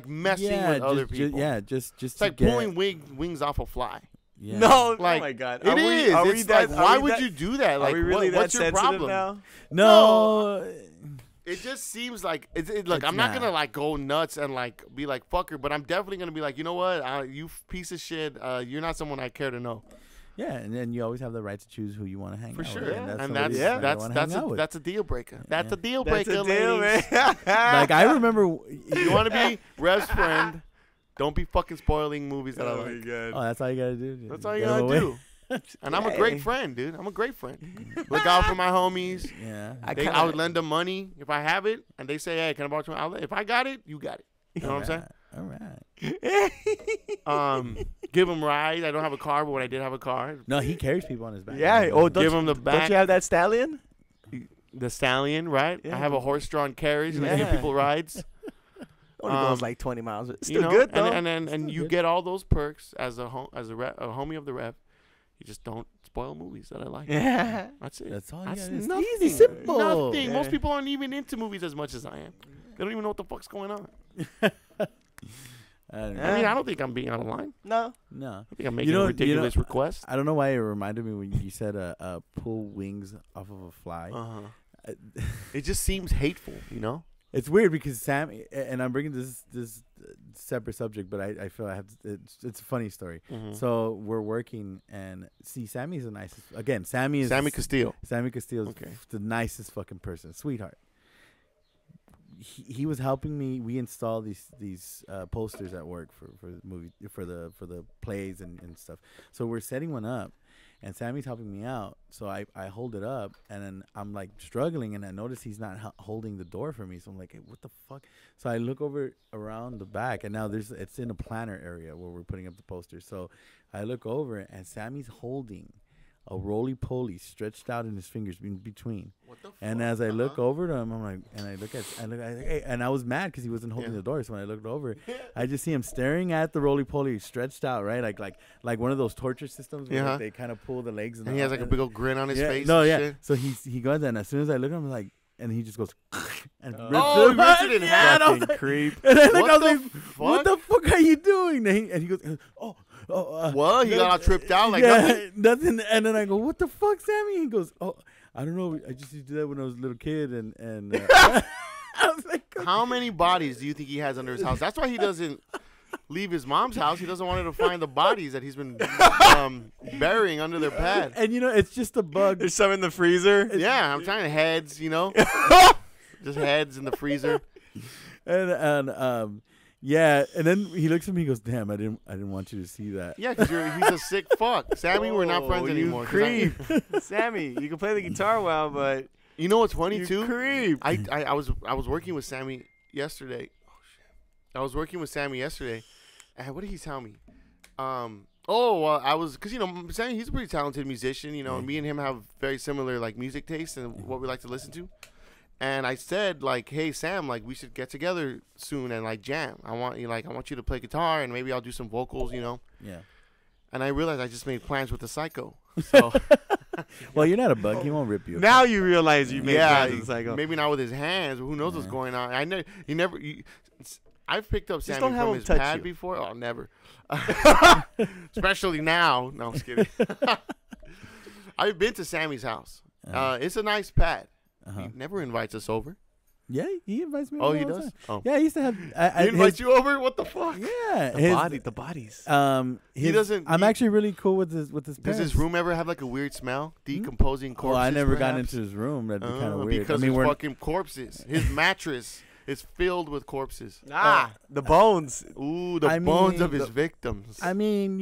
messing with other people. Just It's like to get- pulling wings off a fly. Yeah. No, Like, oh my god. It is. Are we It's that, like, are why we would that- you do that? Like, are we really what's that your sensitive problem? now? No. It just seems like look. It's I'm not not. gonna like go nuts and like be like fuck her, but I'm definitely gonna be like, you know what, you piece of shit. You're not someone I care to know Yeah, and then you always have the right to choose who you want to hang for out sure. with. And somebody that's that you that's wanna that's hang out a, with. that's a deal breaker. That's Yeah. a deal That's breaker, a deal, ladies. man. Like I remember. You want to be Rev's friend? Don't be fucking spoiling movies that I Oh my like. god. Oh, that's all you gotta do. That's all you Get 'em gotta away. do. And I'm a great friend, dude. I'm a great friend. Look out for my homies. Yeah. I would lend them money if I have it, and they say, "Hey, can I borrow $20?" If I got it, you got it. You know what I'm saying? All right. Give them rides. I don't have a car, but when I did have a car, No, he carries people on his back. Yeah. Oh, give them the don't back, you have that stallion? the stallion, right? Yeah. I have a horse-drawn carriage, and I give Yeah. people rides. Only Um, goes like 20 miles. It's You still know, good though. and Still you good. get all those perks as a homie of the Rev. You just don't spoil movies that I like. yeah. That's it. That's all you That's gotta do. It's nothing. easy, simple. Nothing. Yeah. Most people aren't even into movies as much as I am. They don't even know what the fuck's going on. I don't know. I mean, I don't think I'm being out of line. No. No. I think I'm making a know- ridiculous request. I don't know why it reminded me when you said pull wings off of a fly. Uh-huh. It just seems hateful, you know? It's weird because Sam, and I'm bringing this separate subject, but I feel I have it's a funny story. Mhm. So we're working, and see, Sammy's the nicest. Again, Sammy Sammy Castillo. Sammy Castillo's Okay. the nicest fucking person, sweetheart. he was helping me. We installed these posters at work for the movie for the plays and stuff. So we're setting one up, and Sammy's helping me out. So I hold it up, and then I'm like struggling, and I notice he's not holding the door for me. So I'm like, hey, what the fuck? So I look over around the back, and now it's in a planner area where we're putting up the posters. So I look over, and Sammy's holding a roly-poly stretched out in his fingers in between. What the fuck? And as I look over to him, I'm like, and I look, hey, and I was mad because he wasn't holding the door. So when I looked over, I just see him staring at the roly-poly stretched out, right? Like one of those torture systems where like, they kind of pull the legs. And he has like a big old grin on his face. No, and yeah. shit. So he goes, and as soon as I look at him, I'm like, and he just goes, and Oh, he rips it in half. and I was Fucking like, creep. and then What I was the like, fuck? what the fuck are you doing? And he goes, oh. Well, he got all tripped out like yeah, nothing. And then I go, what the fuck, Sammy? He goes, oh, I don't know. I just used to do that when I was a little kid. And I was like, How many bodies do you think he has under his house? That's why he doesn't leave his mom's house. He doesn't want her to find the bodies that he's been burying under their pad. and it's just a bug. There's some in the freezer. Yeah, I'm trying to heads, just heads in the freezer. And yeah. And then he looks at me. He goes, damn, I didn't want you to see that. Yeah, because he's a sick fuck. Sammy, we're not friends you anymore. 'cause I- Creep. Sammy, you can play the guitar well, but You know what's funny you too? creep. I was working with Sammy yesterday. Oh shit! I was working with Sammy yesterday, and what did he tell me? I was because Sammy, he's a pretty talented musician. And me and him have very similar like music tastes and what we like to listen to. And I said like, hey Sam, like we should get together soon and like jam. I want you to play guitar and maybe I'll do some vocals. Yeah. And I realized I just made plans with the Psycho. So. Well, you're not a bug. He won't rip you. Now you realize you made Yeah, plans with Psycho. maybe not with his hands. But who knows what's going on? I know he never. I've picked up Sammy don't have from him his touch pad you. before. Oh, never. Especially now. No, I'm just kidding. I've been to Sammy's house. It's a nice pad. He never invites us over. Yeah, he invites me. Oh, over he all the does? time. Oh. Yeah, he used to have. He invites you over? What the fuck? Yeah, The bodies. He doesn't- I'm he- actually really cool with his Does parents. his room ever have like a weird smell? Decomposing corpses? Well, I never got perhaps? into his room. That'd be kind of weird. Because I mean, there's we're fucking corpses. His mattress is filled with corpses. The bones. Ooh, the I bones mean, of his victims. I mean,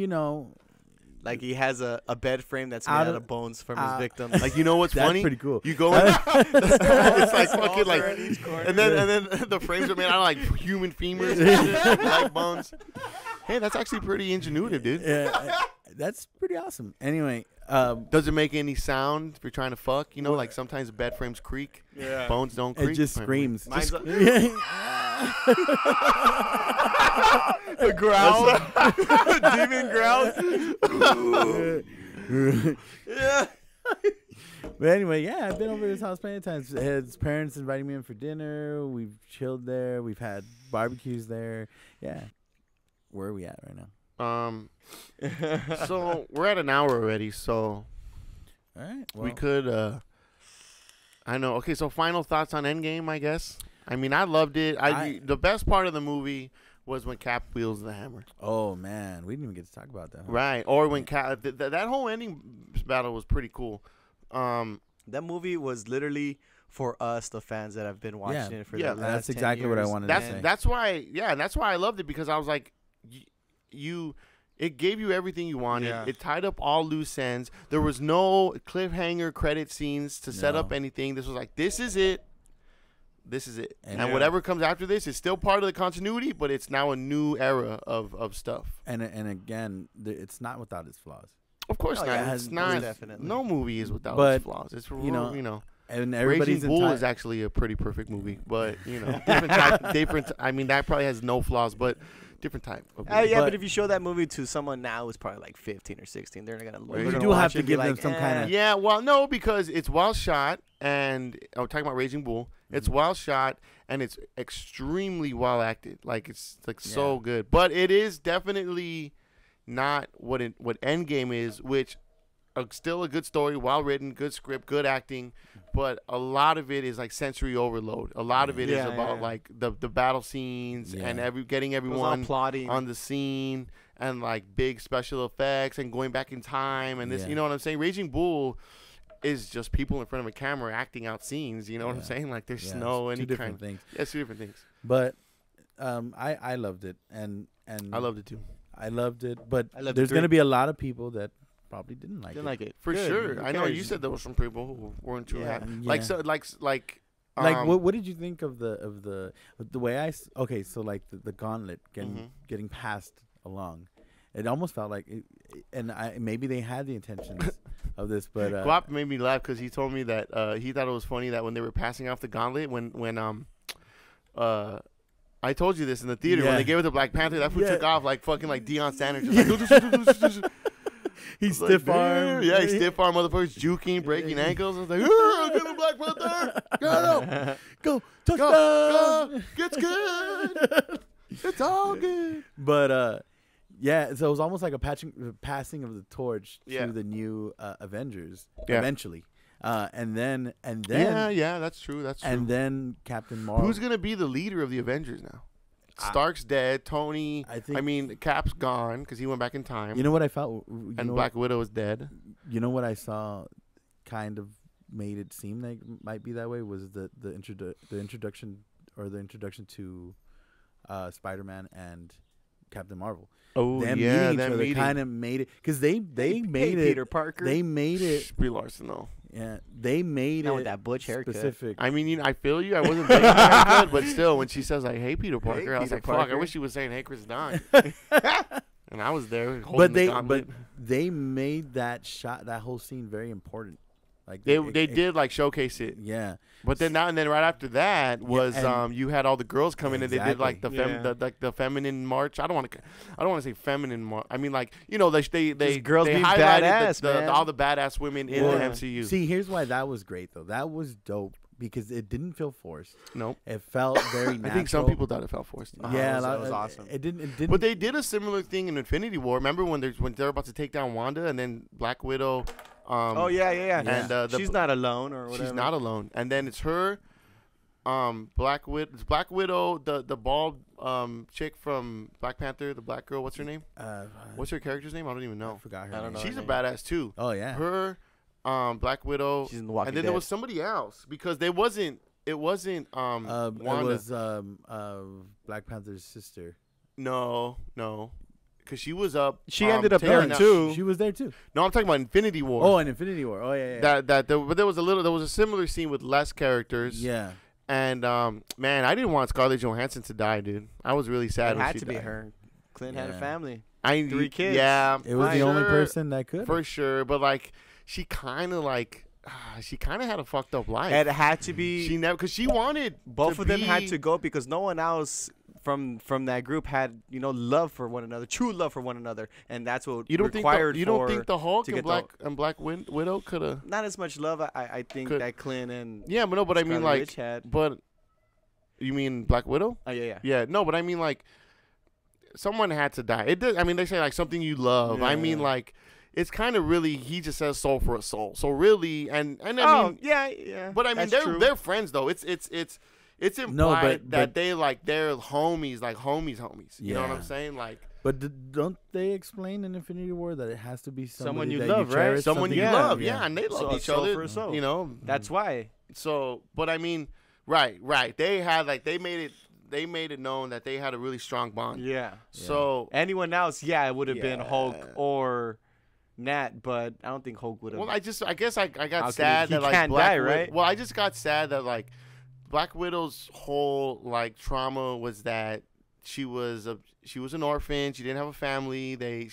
Like he has a bed frame that's made Out out of- of bones from his victims. Like, you know what's that's funny? pretty cool. You go in, it's like fucking like, are in each corner. and then the frames are made out of like human femurs, and shit, like bones. Hey, that's actually pretty ingenuitive, dude. Yeah, that's pretty awesome. Anyway, Does it make any sound if you're trying to fuck? Like sometimes bed frames creak, Yeah. bones don't creak. it just screams. Mine's a- The growl, demon growl. Yeah. But anyway, yeah, I've been over to his house plenty of times. His parents invited me in for dinner. We've chilled there. We've had barbecues there. Yeah. Where are we at right now? So we're at an hour already. So All right. Well, we could. I know. Okay, so final thoughts on Endgame, I guess. I mean, I loved it. The best part of the movie was when Cap wields the hammer. Oh man, we didn't even get to talk about that. Huh? Right. Or when Cap. That whole ending battle was pretty cool. That movie was literally for us, the fans that have been watching it for the last that's 10 exactly what I years. wanted to say. That's why. Yeah, and that's why I loved it because I was like, it gave you everything you wanted. Yeah. It tied up all loose ends. There was no cliffhanger credit scenes to set up anything. This was like, this is it. This is it. And whatever comes after this is still part of the continuity, but it's now a new era of stuff. And again, it's not without its flaws. Of course Oh, not. yeah, it's most not. definitely. No movie is without But, its flaws. It's And everybody's Raging Bull enti- is actually a pretty perfect movie, but different. I mean, that probably has no flaws, but different type of movie. Yeah, But- but if you show that movie to someone now who's probably like 15 or 16, they're not gonna. You they're do gonna have watch to it and be give them like, some kinda- Yeah, well, no, because it's well shot, and I'm talking about Raging Bull. It's well shot, and it's extremely well acted. Like it's like so good, but it is definitely not what Endgame is, which still a good story, well written, good script, good acting, but a lot of it is like sensory overload. A lot of it is about like the battle scenes and getting everyone plotting on the scene and like big special effects and going back in time and this. You know what I'm saying? Raging Bull. is just people in front of a camera acting out scenes. You know what I'm Yeah. saying? Like there's Yeah, no it's any two different kind. things. Yeah, it's two different things. But I loved it, and I loved it too. I loved it. But I loved there's the gonna three. be a lot of people that probably didn't like Didn't it. like it. For Good. sure. Who I know you cares? said there were some people who weren't too Yeah. happy. Yeah. Like so, like Like what did you think of the way okay, so like the gauntlet getting passed along, it almost felt like and maybe they had the intentions of this, but Guap made me laugh because he told me that he thought it was funny that when they were passing off the gauntlet, when I told you this in the theater when Yeah. they gave it to Black Panther, that fool Yeah. took off like fucking like Deion Sanders, just like, he was like, stiff arm, "Damn." Yeah, he stiff arm motherfuckers, juking, breaking ankles. I was like, get him, Black Panther, get him, go go, touchdown. it's good, it's all good. But yeah, so it was almost like a passing of the torch Yeah. to the new Avengers Yeah. eventually, and then Yeah, that's true. That's true. and then Captain Marvel. Who's gonna be the leader of the Avengers now? Stark's dead. Tony. I mean, Cap's gone because he went back in time. You know what I felt, you and know, Black Widow is dead. You know what I saw, kind of made it seem like it might be that way was the introduction to Spider-Man and Captain Marvel. Oh Them yeah, meeting each that other meeting. kind of made it because they made it. Peter Parker. They made it. Shh, Brie Larson though. Yeah, they made Not it with that butch haircut. specific. I mean, I feel you. I wasn't thinking that good, but still, when she says like, "Hey, Peter Parker," I was Peter like, "Fuck!" I Parker. wish she was saying, "Hey, Chris Dunn." And I was there holding but the they gauntlet. they made that whole scene very important. Like They did like showcase it. Yeah. But then now and then right after that was and- you had all the girls come in and they did like the Exactly. the feminine march. I don't want to say feminine march. I mean like they Just girls they being highlighted badass, the, man. all the badass women in the Well, MCU. See, here's why that was great though. That was dope because it didn't feel forced. Nope. It felt very natural. I think some people thought it felt forced. Oh, Yeah, that was awesome. It didn't. But they did a similar thing in Infinity War. Remember when they're about to take down Wanda and then Black Widow. Oh yeah. And she's not alone or whatever. she's not alone. And then it's her, Black Widow, the bald chick from Black Panther, the black girl. What's her name? What's her character's name? I don't even I know. forgot her. I don't name. know. She's a name. badass too. Oh yeah. Her, Black Widow, She's in The Walking and then Dead. there was somebody else because it wasn't it Wanda. was Black Panther's sister. No, because she was up. She ended up taking there out- too. She was there too. No, I'm talking about Infinity War. Oh, in Infinity War. Oh yeah. but there was a similar scene with less characters. Yeah. And man, I didn't want Scarlett Johansson to die, dude. I was really sad It when had she to be died. her. Clint had a Yeah. family. 3 kids. Yeah, It was for the only sure, person that could. for sure. But like, she kind of had a fucked up life. It had to be. She never because she wanted both to of them had be- to go because no one else from that group had love for one another, true love for one another, and that's what You don't think required you don't for think the Hulk to and get Black Widow could have? not as much love. I think Could- that Clint and Yeah, but no, but I mean Scarlet like, Witch had. but you mean Black Widow? Oh yeah. Yeah, no, but I mean like, someone had to die. It does. I mean, they say like something you love. I mean Yeah. like, it's kind of really he just says soul for a soul. So really, and I Oh mean, yeah. but I mean That's true. they're friends though. It's implied No, but- that they like they're homies, like homies. You know what Yeah. I'm saying? Like But don't they explain in Infinity War that it has to be Someone somebody you that love, you right? cherish, someone you yeah, love, yeah, and they love So a each soul other. for a soul. You know, That's why. so but I mean, right. They had like they made it known that they had a really strong bond. Yeah. So Anyone else, it would have been Hulk Yeah. or Nat, but I don't think Hulk would have. well, I guess I got How could sad he that like can't Black die, right? Well, I just got sad that like Black Widow's whole like trauma was that she was an orphan. She didn't have a family. They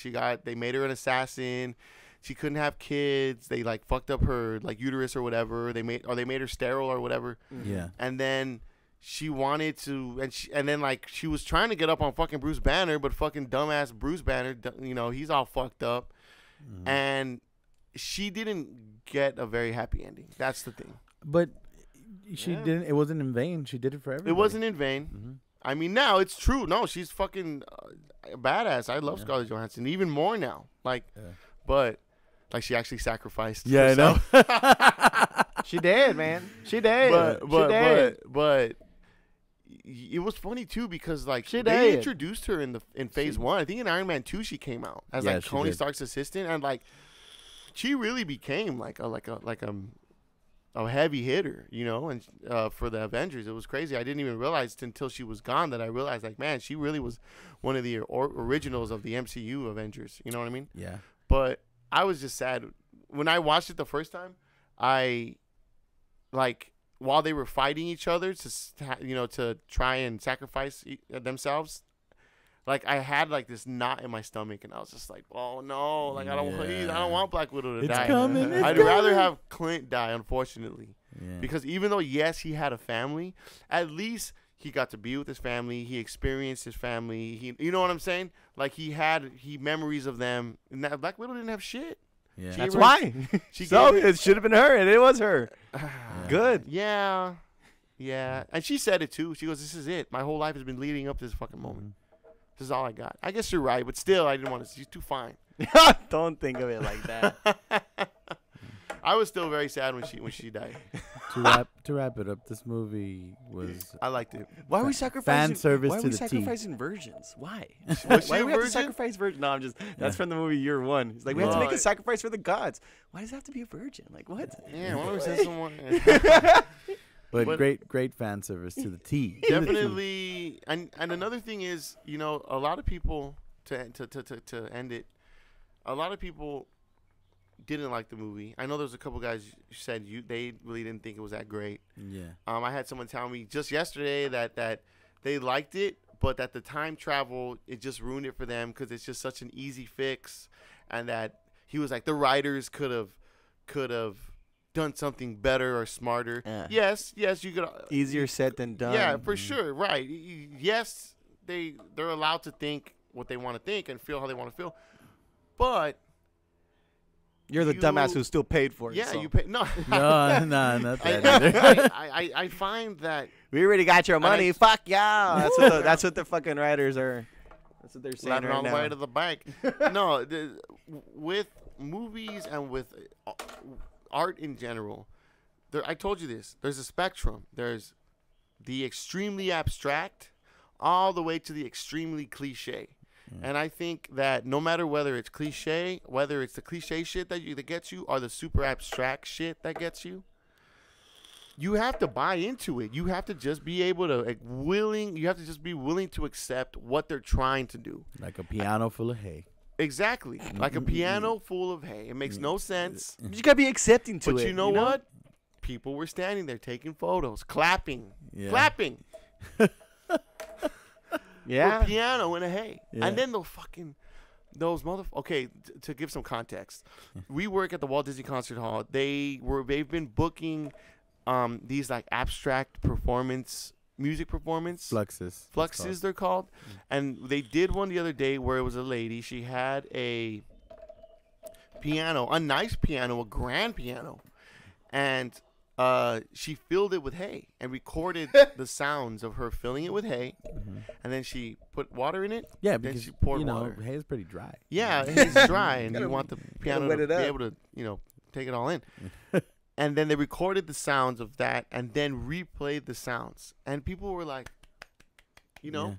made her an assassin. She couldn't have kids. They like fucked up her like uterus or whatever. They made her sterile or whatever. Yeah. And then she wanted to, and then like she was trying to get up on fucking Bruce Banner, but fucking dumbass Bruce Banner, he's all fucked up, and she didn't get a very happy ending. That's the thing. But she Yeah. didn't. It wasn't in vain. She did it for everybody. It wasn't in vain. Mhm. I mean, now it's true. No, she's fucking badass. I love Yeah. Scarlett Johansson even more now. Like, Yeah. but like she actually sacrificed. Yeah, I know. herself. She did, man. She did. but it was funny too because like She they did. introduced her in phase 1. I think in Iron Man 2 she came out as Yeah, like she Tony did. Stark's assistant, and like she really became like a heavy hitter, you know, and for the Avengers. It was crazy. I didn't even realize until she was gone that I realized, like, man, she really was one of the originals of the MCU Avengers. You know what I mean? Yeah. But I was just sad when I watched it the first time. I like while they were fighting each other to try and sacrifice themselves. Like I had like this knot in my stomach, and I was just like, "Oh no! Like I don't want Black Widow to It's die. coming, it's I'd rather coming." have Clint die, unfortunately, Yeah. because even though yes, he had a family, at least he got to be with his family. He experienced his family. You know what I'm saying? Like he memories of them. And that Black Widow didn't have shit. Yeah. She That's gave her- why. She So gave it should have been her, and it was her. Good. Yeah, and she said it too. She goes, "This is it. My whole life has been leading up to this fucking moment. This is all I got." I guess you're right, but still, I didn't want to. She's too fine. Don't think of it like that. I was still very sad when she died. To wrap it up, this movie was I liked it. Why are we sacrificing? fan service why are to we the T. sacrificing virgins? Why? Was Why she do a we have to virgin? sacrifice virgins? No, I'm just. That's from the movie Year One. It's like we have to make Right. a sacrifice for the gods. Why does it have to be a virgin? Like what? Yeah, why don't we send someone? but But- great fan service to the T. Definitely, and another thing is, you know, a lot of people to end it. A lot of people didn't like the movie. I know there's a couple guys who said they really didn't think it was that great. Yeah. I had someone tell me just yesterday that they liked it, but that the time travel, it just ruined it for them because it's just such an easy fix, and that he was like the writers could have done something better or smarter. Yeah. Yes, you could. Easier said than done. Yeah, for sure, right. Yes, they're allowed to think what they want to think and feel how they want to feel, but You're the You- dumbass who still paid for it. yeah, so. you pay no. No, not that either. I find that We already got your money. I- Fuck yeah. That's what the fucking writers are. That's what they're saying Latin right all the now. way to the bank. No, with movies and with art in general, I told you this. There's a spectrum. There's the extremely abstract, all the way to the extremely cliche. And I think that no matter whether it's cliche, whether it's the cliche shit that gets you, or the super abstract shit that gets you, you have to buy into it. You have to just be able to You have to just be willing to accept what they're trying to do. Like a piano full of hay. Exactly, like a piano full of hay. It makes no sense. You just gotta be accepting to But it. you know what? People were standing there taking photos, clapping, Yeah. clapping. Yeah. For piano in a hay. Yeah. And then okay, to give some context. We work at the Walt Disney Concert Hall. They've been booking these like abstract music performance. Fluxus. Fluxes they're called. And they did one the other day where it was a lady. She had a piano, a nice piano, a grand piano. And she filled it with hay and recorded the sounds of her filling it with hay, and then she put water in it. Yeah, then because she poured you know water. hay is pretty dry. Yeah, it's dry, and you Gotta- want the piano wet to it be up. able to, take it all in. And then they recorded the sounds of that, and then replayed the sounds, and people were like, Yeah.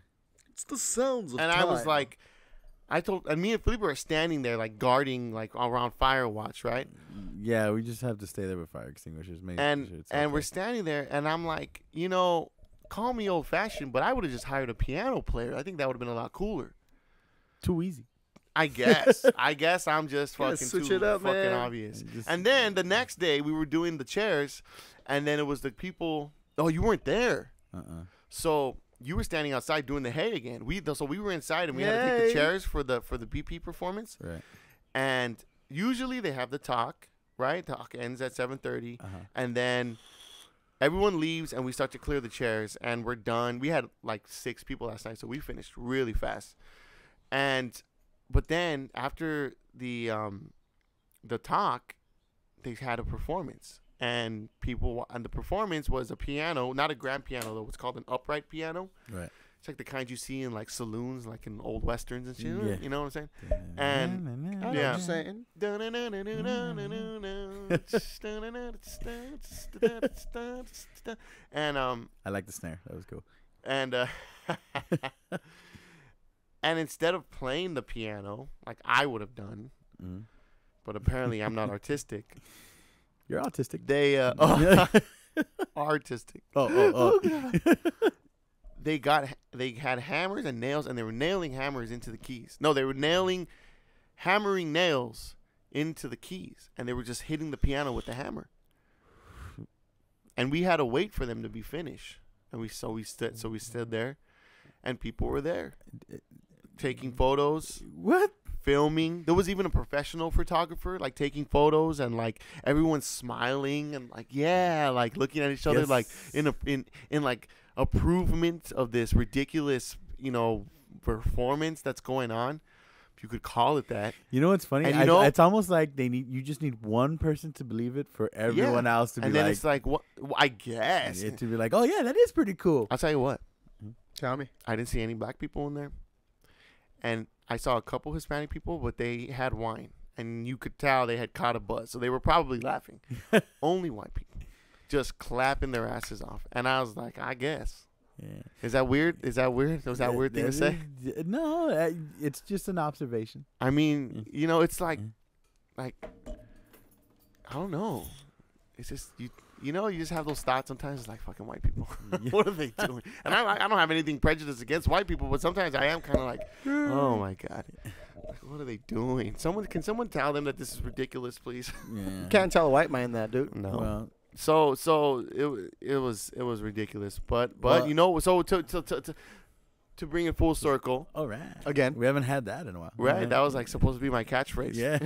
It's the sounds of and I was like, and me and Felipe were standing there like guarding like around fire watch, right? Yeah, we just have to stay there with fire extinguishers. Make sure And it's we're okay. standing there, and I'm like, call me old fashioned, but I would have just hired a piano player. I think that would have been a lot cooler. too easy. I guess. I'm just Gotta fucking switch too it up, fucking man. obvious. Just- And then the next day we were doing the chairs, and then it was the people. Oh, you weren't there, so you were standing outside doing the hay again. So we were inside, and we had to take Yay. the chairs for the BP performance. Right. And usually they have the talk. Right, talk ends at 7:30, and then everyone leaves, and we start to clear the chairs, and we're done. We had like 6 people last night, so we finished really fast. But then after the talk, they had a performance, and the performance was a piano, not a grand piano though. It's called an upright piano. Right. It's like the kind you see in like saloons, like in old westerns and shit. Yeah. You know what I'm saying? I know Yeah. what you're saying. And I like the snare. That was cool. and and instead of playing the piano like I would have done, but apparently I'm not artistic. You're autistic. They artistic. Oh. They had hammers and nails, and they were nailing hammers into the keys. No, they were hammering nails into the keys, and they were just hitting the piano with the hammer. And we had to wait for them to be finished, and we stood there, and people were there, taking photos, What? filming. There was even a professional photographer like taking photos, and like everyone's smiling and like like looking at each other Yes. like in like approval of this ridiculous performance that's going on, if you could call it that. You know what's funny? And It's almost like you just need one person to believe it for everyone else to be And like, then it's like, what? I guess. it to be like, oh yeah, that is pretty cool. I'll tell you what. Tell me. I didn't see any black people in there, and I saw a couple Hispanic people, but they had wine, and you could tell they had caught a buzz, so they were probably laughing. Only white people, just clapping their asses off, and I was like, I guess. Yeah. Is that weird? Was that a weird thing to say? No, it's just an observation. I mean, it's like, I don't know. It's just you just have those thoughts sometimes. It's like fucking white people. What are they doing? And I don't have anything prejudiced against white people, but sometimes I am kind of like, oh my god, what are they doing? Can someone tell them that this is ridiculous, please? Yeah. Can't tell a white man that, dude. No. Well, So it was ridiculous, but Well- so to bring it full circle, all right. Again. We haven't had that in a while. right? That was like supposed to be my catchphrase. Yeah.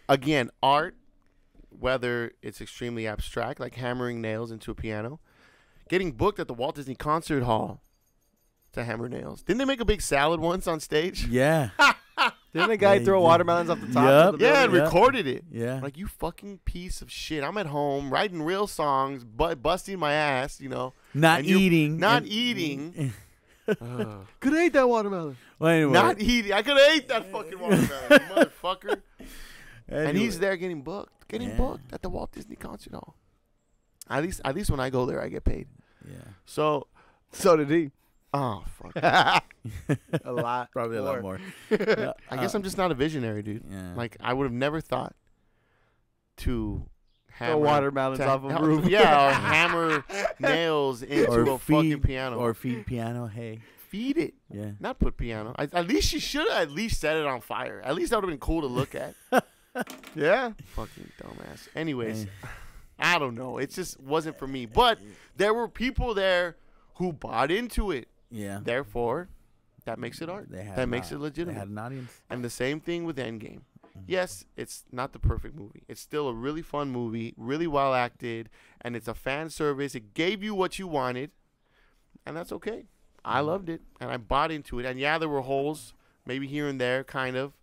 Again, art, whether it's extremely abstract, like hammering nails into a piano, getting booked at the Walt Disney Concert Hall to hammer nails. Didn't they make a big salad once on stage? Yeah. Didn't the guy Yeah, throw he did. watermelons off the top Yup. of the Yeah, and building? recorded it. Yeah. Like, you fucking piece of shit. I'm at home writing real songs, but busting my ass, Not and you're eating. not and- eating. Ugh. Could have ate that watermelon. Well, anyway. Not eating. I could have ate that fucking watermelon, you motherfucker. And he's there getting booked Yeah. at the Walt Disney Concert Hall. At least when I go there, I get paid. Yeah. So, So did he. oh fuck. A lot. Probably a lot more. I guess I'm just not a visionary, dude. Yeah. Like, I would have never thought to hammer watermelons off a roof. Yeah, or hammer nails into a fucking piano. Or feed piano. Hey. feed it. Yeah. Not put piano. At least she should have at least set it on fire. At least that would have been cool to look at. Yeah. Fucking dumbass. Anyways, I don't know. It just wasn't for me. But there were people there who bought into it. Yeah. Therefore, that makes it art. That makes it They legitimate. had an audience. And the same thing with Endgame. Yes, it's not the perfect movie. It's still a really fun movie, really well acted, and it's a fan service. It gave you what you wanted, and that's okay. I loved it, and I bought into it. And yeah, there were holes, maybe here and there, kind of.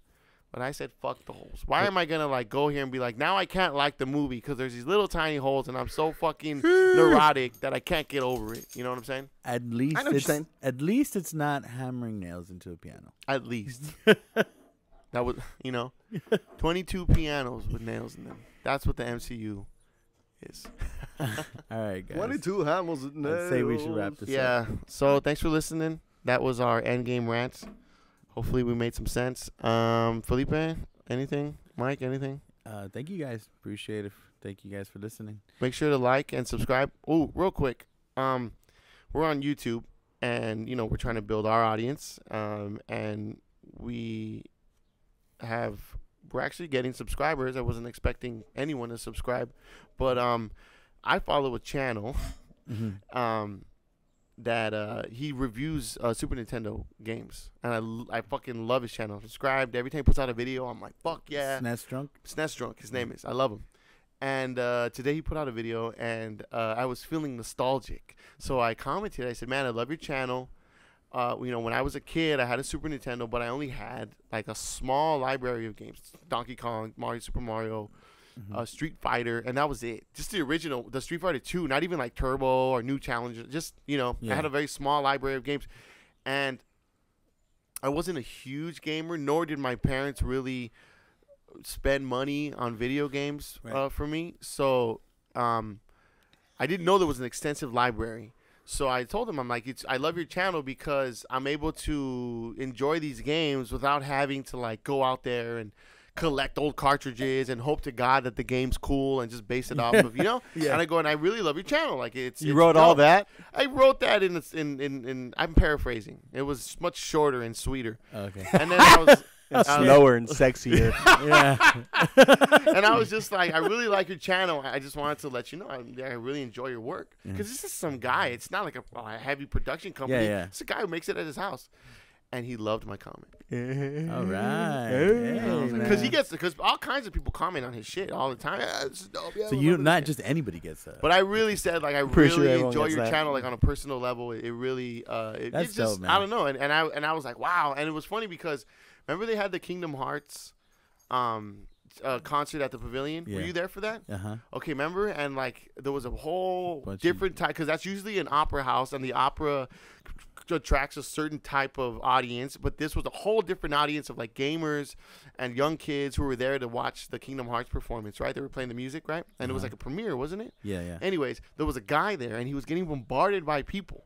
But I said, fuck the holes. Why am I going to, like, go here and be like, now I can't like the movie because there's these little tiny holes, and I'm so fucking neurotic that I can't get over it. You know what I'm saying? At least know what you're it's saying. at least it's not hammering nails into a piano. At least. That was, 22 pianos with nails in them. That's what the MCU is. All right, guys. 22 hammers. I'd say we should wrap this up. Yeah. So thanks for listening. That was our Endgame rants. Hopefully we made some sense. Felipe, anything? Mike, anything? Thank you guys. Appreciate it. Thank you guys for listening. Make sure to like and subscribe. Oh, real quick. We're on YouTube, and we're trying to build our audience. And we're actually getting subscribers. I wasn't expecting anyone to subscribe, but I follow a channel that he reviews Super Nintendo games, and I fucking love his channel. I'm subscribed. Every time he puts out a video, I'm like, fuck yeah. SNES drunk. SNES Drunk, his name is. I love him. And today he put out a video, and I was feeling nostalgic. So I commented. I said, man, I love your channel. When I was a kid, I had a Super Nintendo, but I only had like a small library of games: Donkey Kong, Mario, Super Mario, Street Fighter, and that was it. Just the original, the Street Fighter 2, not even like Turbo or New Challenger. Just I had a very small library of games, and I wasn't a huge gamer, nor did my parents really spend money on video games for me. So I didn't know there was an extensive library. So I told him, I'm like, I love your channel because I'm able to enjoy these games without having to like go out there and collect old cartridges and hope to God that the game's cool and just base it off of, you know? Yeah. And I go, and I really love your channel. Like it's wrote all dope. that? I wrote that in I'm paraphrasing. It was much shorter and sweeter. Okay. And then I was And slower and sexier. Yeah. and I was just like, I really like your channel. I just wanted to let you know I really enjoy your work because this is some guy. It's not like a heavy production company. Yeah. It's a guy who makes it at his house, and he loved my comment All right. because all kinds of people comment on his shit all the time. Yeah, this is dope. Yeah, So I you love not this." just anybody gets that. But I really said like I Pretty sure really everyone enjoy gets your that. channel like on a personal level. It really That's it's just dope, man. I don't know and I was like wow, and it was funny because remember they had the Kingdom Hearts concert at the Pavilion. Were Yeah. you there for that? Uh-huh. Okay, remember? And like there was a whole Bunch of- different type because that's usually an opera house, and the opera attracts a certain type of audience. But this was a whole different audience of like gamers and young kids who were there to watch the Kingdom Hearts performance. Right? They were playing the music, right? And it was like a premiere, wasn't it? Yeah. Anyways, there was a guy there, and he was getting bombarded by people.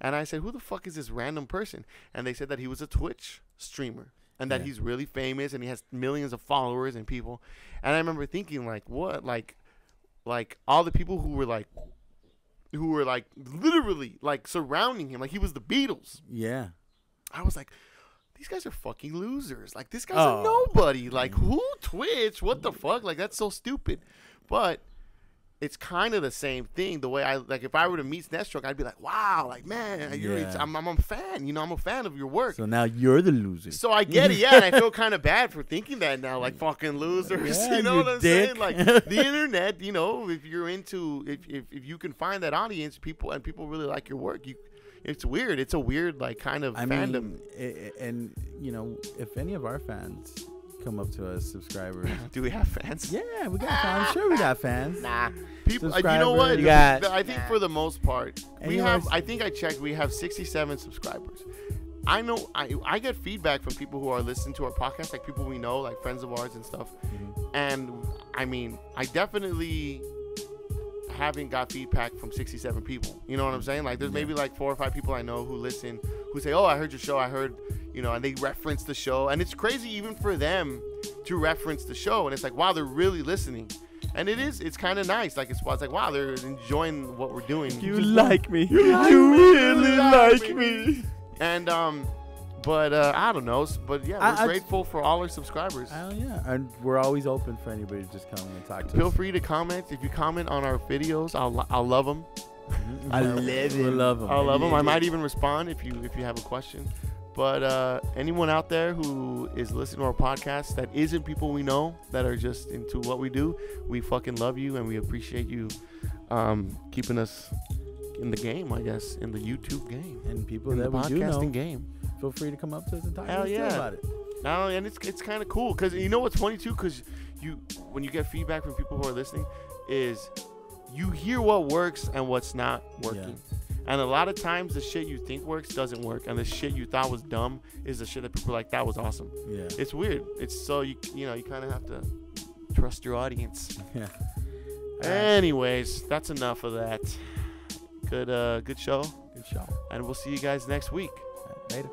And I said, "Who the fuck is this random person?" And they said that he was a Twitch streamer. And that Yeah. he's really famous and he has millions of followers and people. And I remember thinking like, what? Like all the people who were like literally like surrounding him. Like he was the Beatles. Yeah. I was like, these guys are fucking losers. Like this guy's Oh. a nobody. Like who Twitch? What the fuck? Like that's so stupid. But it's kind of the same thing. The way I like, if I were to meet Snestroke, I'd be like, wow, like man, Yeah. I'm a fan. You know, I'm a fan of your work. So now you're the loser. So I get it, yeah, and I feel kind of bad for thinking that now, like fucking losers. Yeah, you know you what I'm dick. saying? Like the internet, you know, if you're into, if you can find that audience, people really like your work. It's weird. It's a weird like kind of I fandom. mean, and you know, if any of our fans come up to us, subscribers. Do we have fans? Yeah, we got fans. I'm sure we got fans. Nah, people. You know what? Subscribers. You got- I think for the most part, we Any of have. our- I think I checked. We have 67 subscribers. I know. I get feedback from people who are listening to our podcast, like people we know, like friends of ours and stuff. And I mean, I definitely haven't got feedback from 67 people. You know what I'm saying? Like, there's maybe like 4 or 5 people I know who listen, who say, "Oh, I heard your show. I heard." You know, and they reference the show, and it's crazy even for them to reference the show, and it's like, wow, they're really listening, and it's kind of nice. Like it's like, wow, they're enjoying what we're doing. You like me. You really like me. And but I don't know, but yeah, we're I- grateful for all our subscribers. Oh yeah, and we're always open for anybody to just come and talk to Feel us. free to comment. If you comment on our videos, I'll love them. Mhm. I Yeah, love we it. love 'em. I'll love them. I might even respond if you have a question. But anyone out there who is listening to our podcast that isn't people we know, that are just into what we do, we fucking love you and we appreciate you keeping us in the game, I guess, in the YouTube game, And people in that the we do know, podcasting game. feel free to come up to us and talk Hell to us too yeah. about it. No, and it's kind of cool because you know what's funny too, because when you get feedback from people who are listening, is you hear what works and what's not working. And a lot of times the shit you think works doesn't work, and the shit you thought was dumb is the shit that people are like, that was awesome. Yeah. It's weird. It's so you kind of have to trust your audience. Yeah. Anyways, that's enough of that. Good show, Good show. and we'll see you guys next week. Later.